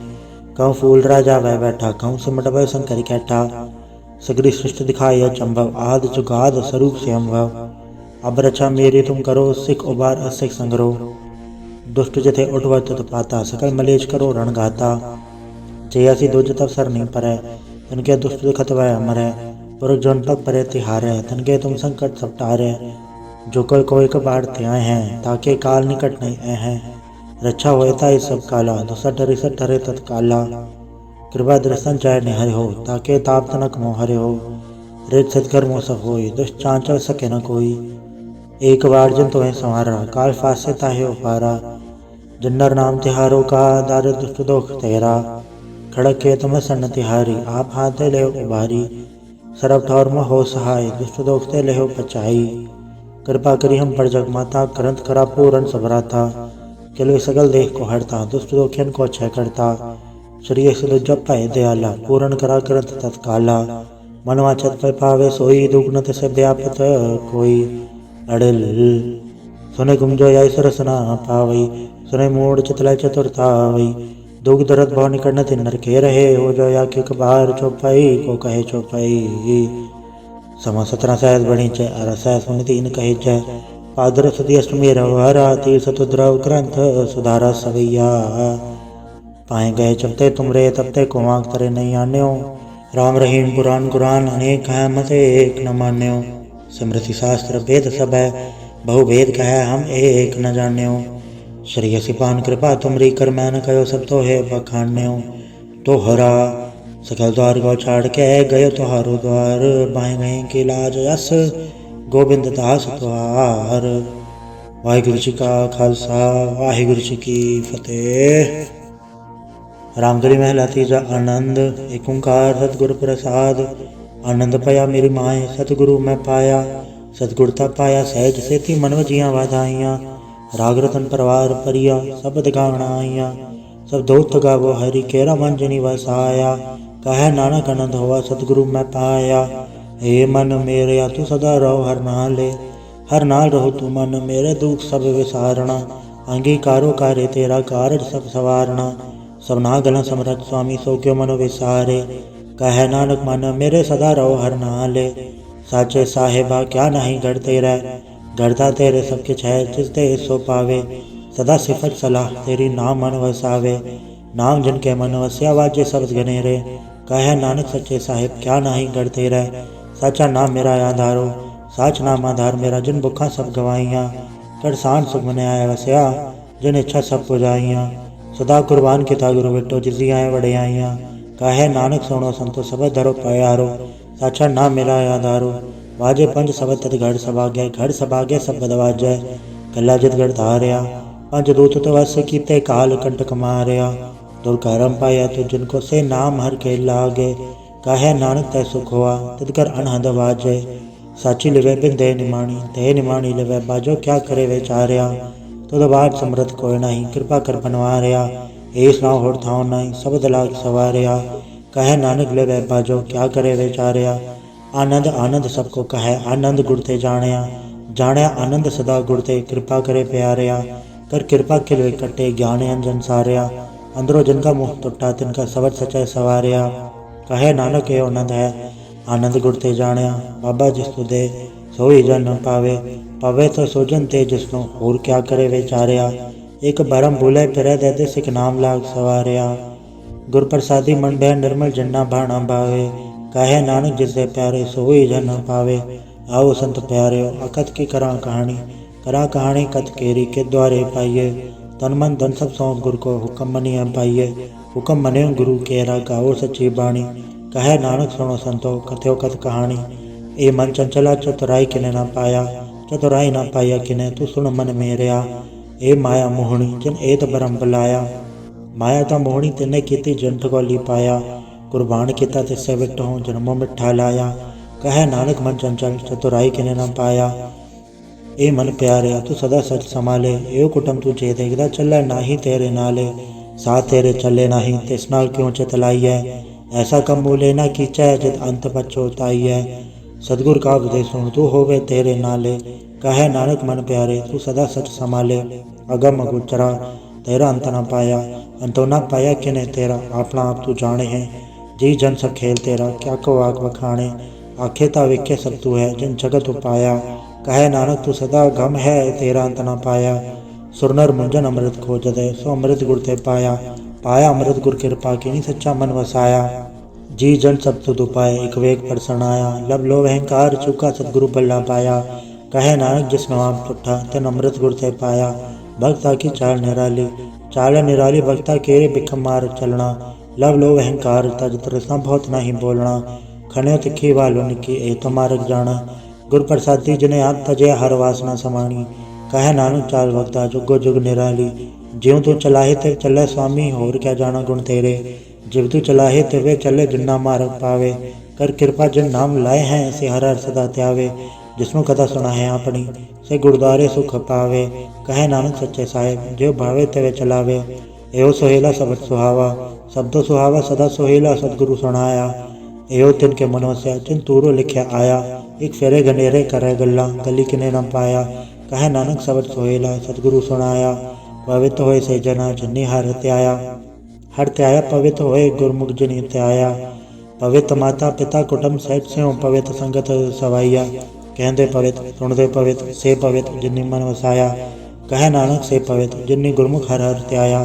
कहूँ फूल राजा वह बैठा, कहूँ सिमट भयो शंकर कैठा, सगरी सृष्टि दिखाई अचंभव, आद जुगाद स्वरूप से अम्भव, अब रक्षा मेरी तुम करो, सिख उबार असिख संग्रो, दुष्ट जथे उठवा तुत पाता, सकल मलेच करो रण गाता, जयासी दो जतव सर नहीं परै, तनके दुष्ट दुखत वह मरै, पुरख जौन पग परे तिहारै, तनके तुम संकट सब टारै, जो कोई कबाड़ त्याए हैं, ताके काल निकट नहीं ऐ हैं, रक्षा होता इस सब काला, दुसठ ठरे तत्काला, कृपा दृष्टन चाय निहर हो, ताके ताप तनक मोह हरे हो, रित सदकर मोह सब होई, दुष्ट चांचल सके न कोई, एक बार जन तुम्हें संवारा, काल फास से ताहे उपारा, जन्नर नाम तिहारो का, दार दुष्ट दोख तेरा, खड़क के तुम्हें सन्न तिहारी, आप हाथ ले उबारी, सरब ठौर में हो सहाय, दुष्ट दोख ते ले हो पचाई, कृपा करी हम पर जग माता, करंत करा पूरन सबराता, किलवे सगल देख को हरता, दुष्ट दोखियन को क्षय करता, श्री सिद्ध जप पाए दयाला, पूर्ण करा करंत तत्काला, मनवा छत पे पावे सोई, दुगुणत से व्यापत कोई, अड़ल सुने गुमजो याई सरसना पावई, सुने मूड चितला चतुरतावई, दुख दरद भाव निकट न तिन्नर के रहे, हो जो या के बाहर चौपाई को कहे चौपाई, समा 17 सहज बड़ी जय, 18 सुन 3 कहे जय, पादरस दी अष्टमी रवहरा तीर्थ तुद्रव ग्रंथ सुधारा सवैया। पाए गए चपते तुमरे तपते को आँख तरे नहीं आन्यो। राम रहीम पुराण कुरान अनेक है मते एक न मान्यो। स्मृति शास्त्र वेद सब है बहु वेद कह हम एक न जान्यो। श्री सिपान कृपा तुमरी कर मैन कयो सब तो है बखान्यो। तोहरा सकल द्वार गौ छाड़ के गयो तुहारो द्वार। बाएं गए के लाज यस गोबिंद दास तुहार। वाहिगुरु जी का खालसा वाहिगुरु जी की फतेह। रामगढ़ी महला तीजा आनंद। एक ओंकार सतगुरु प्रसाद। आनंद पाया मेरी माए सतगुरु मैं पाया। सतगुरता पाया सहज सेती मन वजियां वाधाइयां। राग रतन परवार परिया शब्द गावना आइया। सब दोस्त गावो हरि केरा मंजनी वसाया। कहे नानक आनंद हुआ सतगुरु मैं पाया। हे मन मेरे तू सदा रहो हर नाले। हर नाल रहो तू मन मेरे दुख सब विसारना। अंगीकारो कार्य तेरा कारज सब सवारना। सबना गला समरथ स्वामी सो क्यों मनो विसारे। कहे नानक मन मेरे सदा रहो हर नाले। साचे साहेबा क्या नहीं गढ़ तेरा। गढ़ता तेरे सब किछ है जिस दे सो पावे। सदा सिफत सलाह तेरी नाम मन वसावे। नाम जिनके मन वस्या वाजे शब्द गनेरे। कहे नानक सच्चे साहिब क्या नहीं गढ़ तेरा। साचा नाम मेरा आधारो साच नाम आधार मेरा। जिन बुखा सब गवाइयाँ कर सांड सुख मने आए वस्या। जिन इच्छा सब पुजाइयाँ सदा कुर्बान किता गुरु बिटो जिसी आए बड़े आइयाँ। कहे नानक सुनो संतो सब धरो प्यारो। साचा नाम मेरा आधारो वाजे पंज सब तत घड़ सभागे। घड़ सभागे सब बद वाजै कला जित गढ़ धारिया। पंज दूत तो वस कीते काल कंटक मारिया। दुर्कर्म पाया तो जिनको से नाम हर के लागे। कहे नानक तय सुख हुआ तिदकर अनहद वाजे। साची लिवे बिन दे निमाणी ते निमाणी लिवे बाजो क्या करे विचारिया। तुद बाट समृत कोय नहीं कृपा कर बनवारिया। एस नाव होड़ थाव नहीं सब दलाग सवारिया। कहे नानक लिवे बाजो क्या करे विचारिया। आनंद आनंद सबको कहे आनंद गुड़ते जानिया। जानिया आनंद सदा गुड़ते कृपा करे प्यारिया। कर कृपा खिलवे कटे ज्ञान अंजन सारिया। अंदरो जिनका मुँह टुटा तिनका सबद सचय सवारिया। कहे नानक यो आनंद है आनंद गुड़ते जानिया। बाबा जिस तु दे सोई जन न पावे। पवे तो सोजन ते जिसनो होर क्या करे विचारिया। एक भरम भूले फिरे दे दे सिख नाम लाग सवारिया। गुर प्रसादी मन भय निर्मल जन्ना भाणा भावे। कहे नानक जिससे प्यारे सोई जन न पावे। आओ संत प्यारे अकथ की करा कहानी कथ केरी के द्वारे पाइये। तन मन धन सब सौंप गुरु को हुक्म मनिया पाइये। हुक्म मने गुरु केरा गाओ सच्ची बाणी। कहे नानक सुनो संतो कथ्यो कथ कहानी। ए मन चंचला चतुराई किने न पाया। चतुराई न पाया किने तू सुन मन मेरिया। ए माया मोहनी जिन एत बरम बुलाया। माया ता मोहनी तिने कीती जंठ को ली पाया। कुर्बान किता तिससे विटो जन्मों मिठा लाया। कहे नानक मन चंचल चतुराई किने न पाया। ए मन प्यारे तू सदा सच संभाले। एव कुटुम तुझे देखदा चले नाही तेरे नाले। साथ तेरे चले नाही तिस नाल क्यों चितलाइए। ऐसा कम मूले न कीचै जित अंत पछोताइए। सतगुर का उपदेश सुन तू होवे तेरे नाले। कहे नानक मन प्यारे तू सदा सच संभाले। अगम अगोचरा तेरा अंत न पाया। अंतो न पाया किने तेरा अपना आप तू जाने है। जी जन सब खेल तेरा क्या को आग बखाने। आखे ता विखे सब तू है जिन जगत उपाया। कहे नानक तू सदा गम है तेरा अंत न पाया। सुरनर मुंजन अमृत खोज दे सो अमृत गुर ते पाया। पाया अमृत गुर कृपा की सच्चा मन वसाया। जी जन सब तुद उपाय एक वेग पर सनाया। लब लो अहंकार चुका सतगुरु बल्ला पाया। कहे नानक जिस नाम टुठा तिन अमृत गुर ते पाया। भक्ता की चाल निराली भक्ता केरे बिखम मार चलना। लब लो अहंकार तज तृष्णा बहुत नहीं बोलना। खन्यो तिखी वालो निकी ए तो मार्ग जाना। गुर प्रसादी जिने आप तजे हर वासना समानी। कहे नानक चाल भक्ता जुगो जुग निराली। ज्यों तू चलाहे ते चले स्वामी होर क्या जाना गुण तेरे। जिव तू चलाहे तिवे चले जिन्ना मार्ग पावे। कर कृपा जिन नाम लाए हैं ऐसे हर हर सदा त्यावे। जिसनु कथा सुना है अपनी से गुरुद्वारे सुख पावे। कहे नानक सच्चे साहेब जो भावे तिवे चलावे। एहो सोहेला सबद सुहावा शब्दो सुहावा सदा सोहेला सतगुरु सुनाया। एहो तिनके मन वस्या जिन तूरो लिखया आया। एक फेरे गनेरे करे गल्ला गली किने न पाया। कहे नानक सबद सोहेला सतगुरु सुनाया। पवित्र होए से जना जिन्नी हर त्याया पवित्र होए गुरमुख जिनी त्याया। पवित्र माता पिता कुटुंब सहित से पवित्र संगत सवाइया। कहते पवित सुनते पवित से पवित जिन्नी मन वसाया। कहे नानक से पवित जिन्नी गुरमुख हर हर त्याया।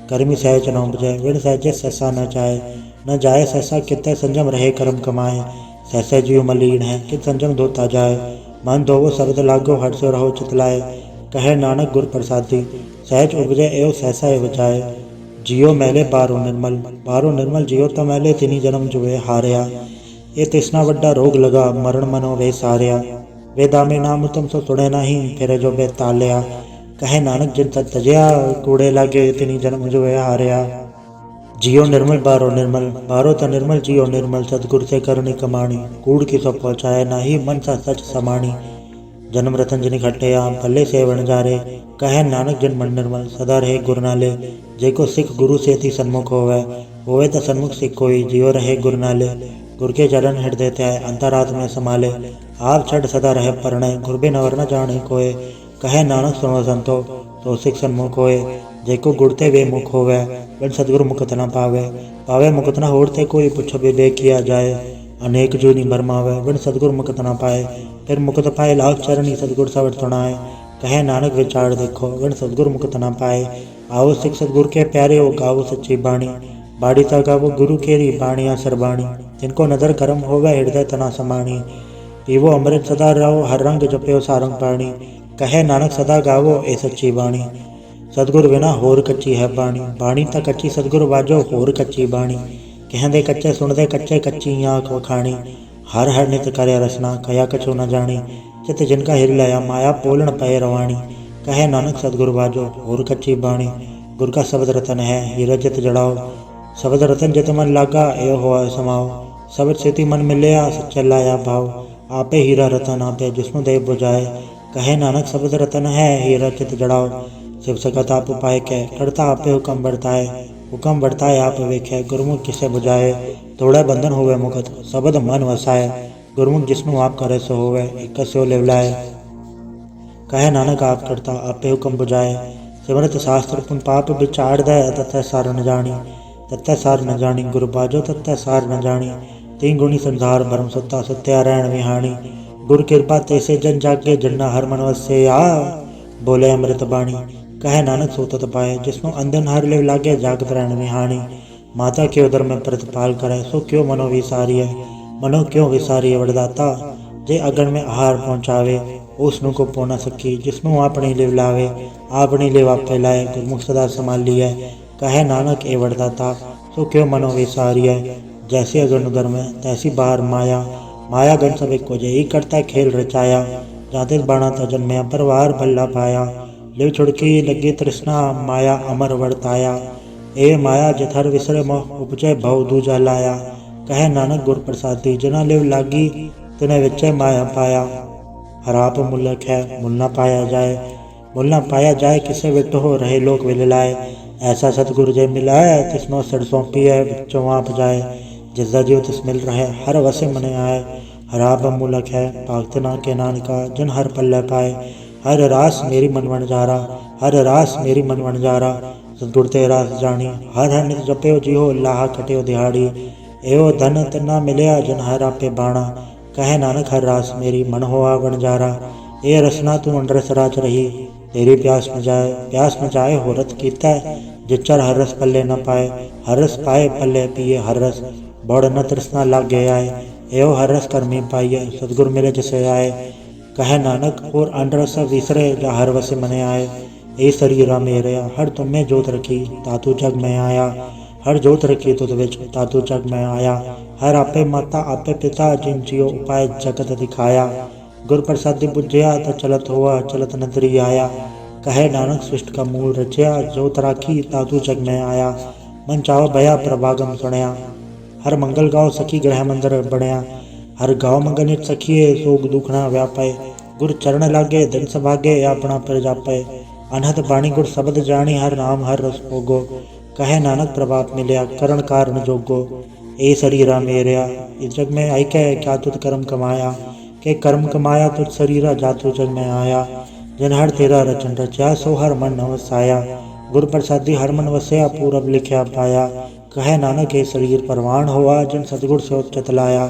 कर्मी सहज न उपजय विण सहजे सहसा न जाए। न जाए सहसा कितने संजम रहे कर्म कमाए। सहसा जीव मलीन है कि संजम धोता जाए। मन धोवो शब्द लागो हट से रहो चितलाए। कहे नानक गुर प्रसादी सहज उपजय एवं सहसा एव जाए। जियो मैले बारो निर्मल जियो तो मैले तिनी जन्म जुए हारिया। ये तृष्णा वड्डा रोग लगा मरण मनो वे सारिया। वे दामे नाम तुम सो सुने नहीं फिर जो बे तालिया। कहे नानक जिन तज तजया कूड़े लागे तिनी जन्म जुए हारिया। जियो निर्मल बारो तो निर्मल जियो निर्मल सतगुर से करनी कमाणी। कूड़ की सब पहुँचाए नाही मन सा सच समाणी। जन्म रतन जिन खटे आम भले से बन जा रे। कहे नानक जिन मन निर्मल सदा रहे गुर नाले। जेको सिख गुरु से थी सन्मुख होवे तो सन्मुख सिख कोई जियो रहे गुर नाले। गुर के चरण हृदय त्याय अंतरात्म में संभाले। आप छड़ सदा रहे परणे गुर बिन अवर न जाने कोय। कहे नानक सुनो संतो तो सिख सन्मुख होए। जेको गुड़ते वे मुख होवे बिन सतगुरु मुकत न पावे मुकत न होड़ते कोई पुछ विवेक किया जाए। अनेक जूनी भरमावे बिन सतगुरु मुकत न पाए। फिर मुकत पाए लाख चरणी सतगुर सवट सुनाए। कहे नानक विचार देखो बिन सतगुरु मुकत न पाए। आओ सिख सतगुर के प्यारे हो गाओ सच्ची बाणी। बाड़ी ता गावो गुरु केरी बाणिया सरबाणी। जिनको नदर कर्म होवे हृदय तना समाणी। पीवो अमृत सदा रहो हर रंग जप्यो सारंग पाणी। कहे नानक सदा गावो ए सच्ची बाणी। सतगुर बिना होर कच्ची है बाणी। बाणी ता कच्ची सतगुर बाजो होर कच्ची बाणी। कहते कच्चे सुनते कच्चे कच्ची आँख वखाणी। हर हर नित करे रसना कया कछु न जानी। चित जिनका हिर लया माया पोलन पय रवाणी। कहे नानक सतगुर बाजो होर कच्ची बाणी। गुर का शब्द रतन है हीरा जित जड़ाओ। शब्द रतन जित मन लागा एव होआ समाओ। शब्द सेति मन मिलया सच्चा लाया भाव। आपे हीरा रतन आपे जिसनु देव बुझाए। कहे नानक शब्द रतन है हीरा चित जड़ाओ। शिव सकत आप उपाय कह करता आपे हुक्म बढ़ताए। हुक्म बढ़ताए आप वेखे गुरमुख किसे बुझाए। तोड़े बंधन होवे मुकत शब्द मन वसाए। गुरमुख जिसनु आप करे सो होवे एक स्यो लेवलाए। कहे नानक आप करता आपे हुक्म बुझाए। सिमरत शास्त्र पुन पाप विचार दे तत्व सार न जानी। तत्व सार न जानी गुरु बाजो तत्व सार न जानी। तीन गुणी संसार भरम सत्ता सत्या रैण विहाणी। गुरु कृपा तैसे जन जागे जन्ना हर मन वसे आ। बोले अमृत बाणी कहे नानक सोतत पाए। जिसनु अंधन हर लिव लागे जागत रैण विहाणी। माता के उदर में प्रतिपाल करे सो क्यों मनो विसारी है। मनो क्यों विसारी है वरदाता। जे अगन में आहार पहुँचावे उसनु को पो न सकी। जिसनु अपनी लिव लावे अपनी लिव आपे लाए। गुरमुख सदा संभाल लिया कहे नानक ए वरदाता सो क्यों मनो विसारी है। जैसे अगन उदर में तैसी बाहर माया। माया गण सब एक को जय करता खेल रचाया। जाते बाणा था जन्मया परवार भल्ला पाया। लिव छुड़की लगी तृष्णा माया अमर वर्ताया। ए माया जथर विसरे मोह उपजय भव दूजा लाया। कहे नानक गुर प्रसादी जना लिव लागी तिने विचय माया पाया। हराप मुल्लक है मुल न पाया जाए किसे विट हो रहे लोक विललाए। ऐसा सतगुरु जय मिला है तिसनो सड़ सौंपी है बिचों आप जाए। जिसदा जीव तिस मिल रहे हर वसे मने आए। हराप मुल्लक है भागत ना के नानका जन हर पल्ले पाए। हर रास मेरी मन वन जारा हर रास मेरी मन वन जारा। सतगुर ते रास जानी हर हर नित जपयो जिहो लाहा कटियो दिहाड़ी। एवो धन तना मिलया जन हर आपे बाणा। कहे नानक हर रास मेरी मन होआ वन जारा। ए रसना तू अंडरस राज रही तेरी प्यास न जाए हो रत कीता। जिचर हर रस पल्ले न पाए हर रस पाए पल्ले पिए हर रस। बड़ न तृष्णा लागे आए एवं हर रस कर्मी पाइए। सतगुर मिले जैसे आए कहे नानक और अंडरस विसरे जा हर वसे मने आए। ए शरीरा मेरे हर तुम में जोत रखी तातु जग में आया। हर जोत रखी तुद विच तातु जग में आया। हर आपे माता आपे पिता जिन जियो उपाय जगत दिखाया। गुर प्रसादी बुझया तो चलत हुआ चलत नदरी आया। कहे नानक सृष्ट का मूल रचया जोत राखी तातु जग में आया। मन चाहो भया प्रभागम सुनया हर मंगल गाँव सखी ग्रह मंदिर बनया। हर गाँव मंगल नित सखिए सोग दुखना व्यापय। गुर चरण लागे धन सभागे अपना पर जापय। अनहद बाणी गुर शब्द जानी हर नाम हर रस भोगो। कहे नानक प्रभात मिलया करण कारण जोगो। ए शरीरा मेरया इस जग में आई कह क्या तुझ कर्म कमाया। के कर्म कमाया तुझ शरीरा जातु जग में आया। जन हर तेरा रचन रचा सो हर मन न वसाया। गुर प्रसादी हर मन वसया पूरब लिखया पाया। कहे नानक ए शरीर परवान हुआ जिन सतगुर से चित लाया।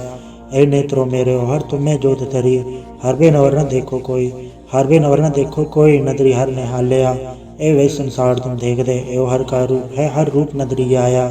ए नेत्रो मेरे हर तुम्हें जोत धरी, हर बे नवर न देखो कोई, हर बे नवर न देखो कोई, नदरी हर ने हालिया। ए वे संसार तुम देख दे, एवं हर का रूप है, हर रूप नदरी आया।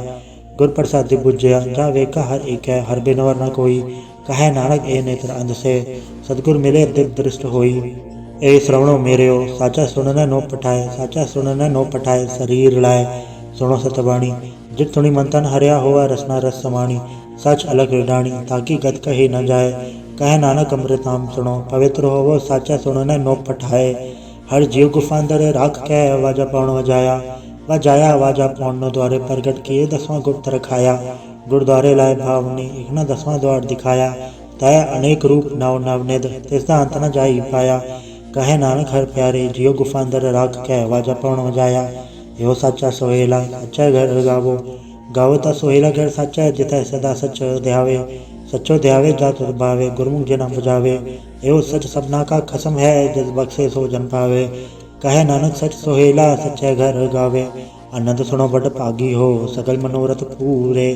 गुर प्रसादि बुझया, जा वेका हर एक है, हर बे नवर न कोई। कहे नानक ए नेत्र अंध से, सदगुर मिले दिव्य दृष्ट होई। ए श्रवणो मेरेओ, साचा सुनने नो पठाए, साचा सुनने नो पठाए, शरीर लाए सुनो सतवाणी। जित सुनी मंथन हरिया होवा, रसना रस समाणी। सच अलग रिडाणी, ताकि गत कही न जाए। कहे नानक अमृत नाम सुनो, पवित्र होवो साचा सुनने नो पठाए। हर जीव गुफा अंदर राख कै, वाजा पौन वजाया। वजाया वाजा पौन नो द्वारे प्रगट किए, 10वां गुप्त रखाया। गुरुद्वारे लाए भावनी, इकना 10वां द्वार दिखाया। तय अनेक रूप नव नवनिध, तिसदा अंत न जाई पाया। कहे नानक हर प्यारे, जियो गुफा अंदर राख कै, वाजा पौन वजाया। यो साचा सोहेला, सच्चा घर गावो, गावो ता सोहेला घर साचा, जितै सदा सच ध्यावे। सचो ध्यावे जात भावे, गुरमुख जिना बुझावे। एवं सच सबना का खसम है, जस बख्शे सो जन पावे। कहे नानक सच सोहेला, सच्चे घर गावे। आनंद सुनो बड़ भागी हो, सकल मनोरथ पूरे।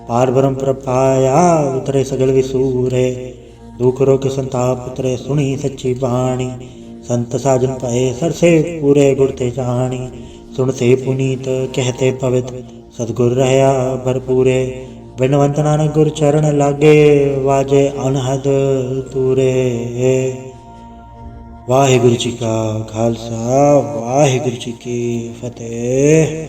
पार ब्रह्म प्रपाया, उतरे सगल विसूरे। दुख रोग संताप उतरे, सुनी सच्ची बाणी। संत साजन पाए, सरसे पूरे गुर ते जानी। सुनते पुनीत कहते पवित्र, सतगुर रहया भरपूरे। बिनवंत नानक गुर चरण लागे, वाजे अनहद तूरे। वाहिगुरु जी का खालसा, वाहिगुरु जी की फतेह।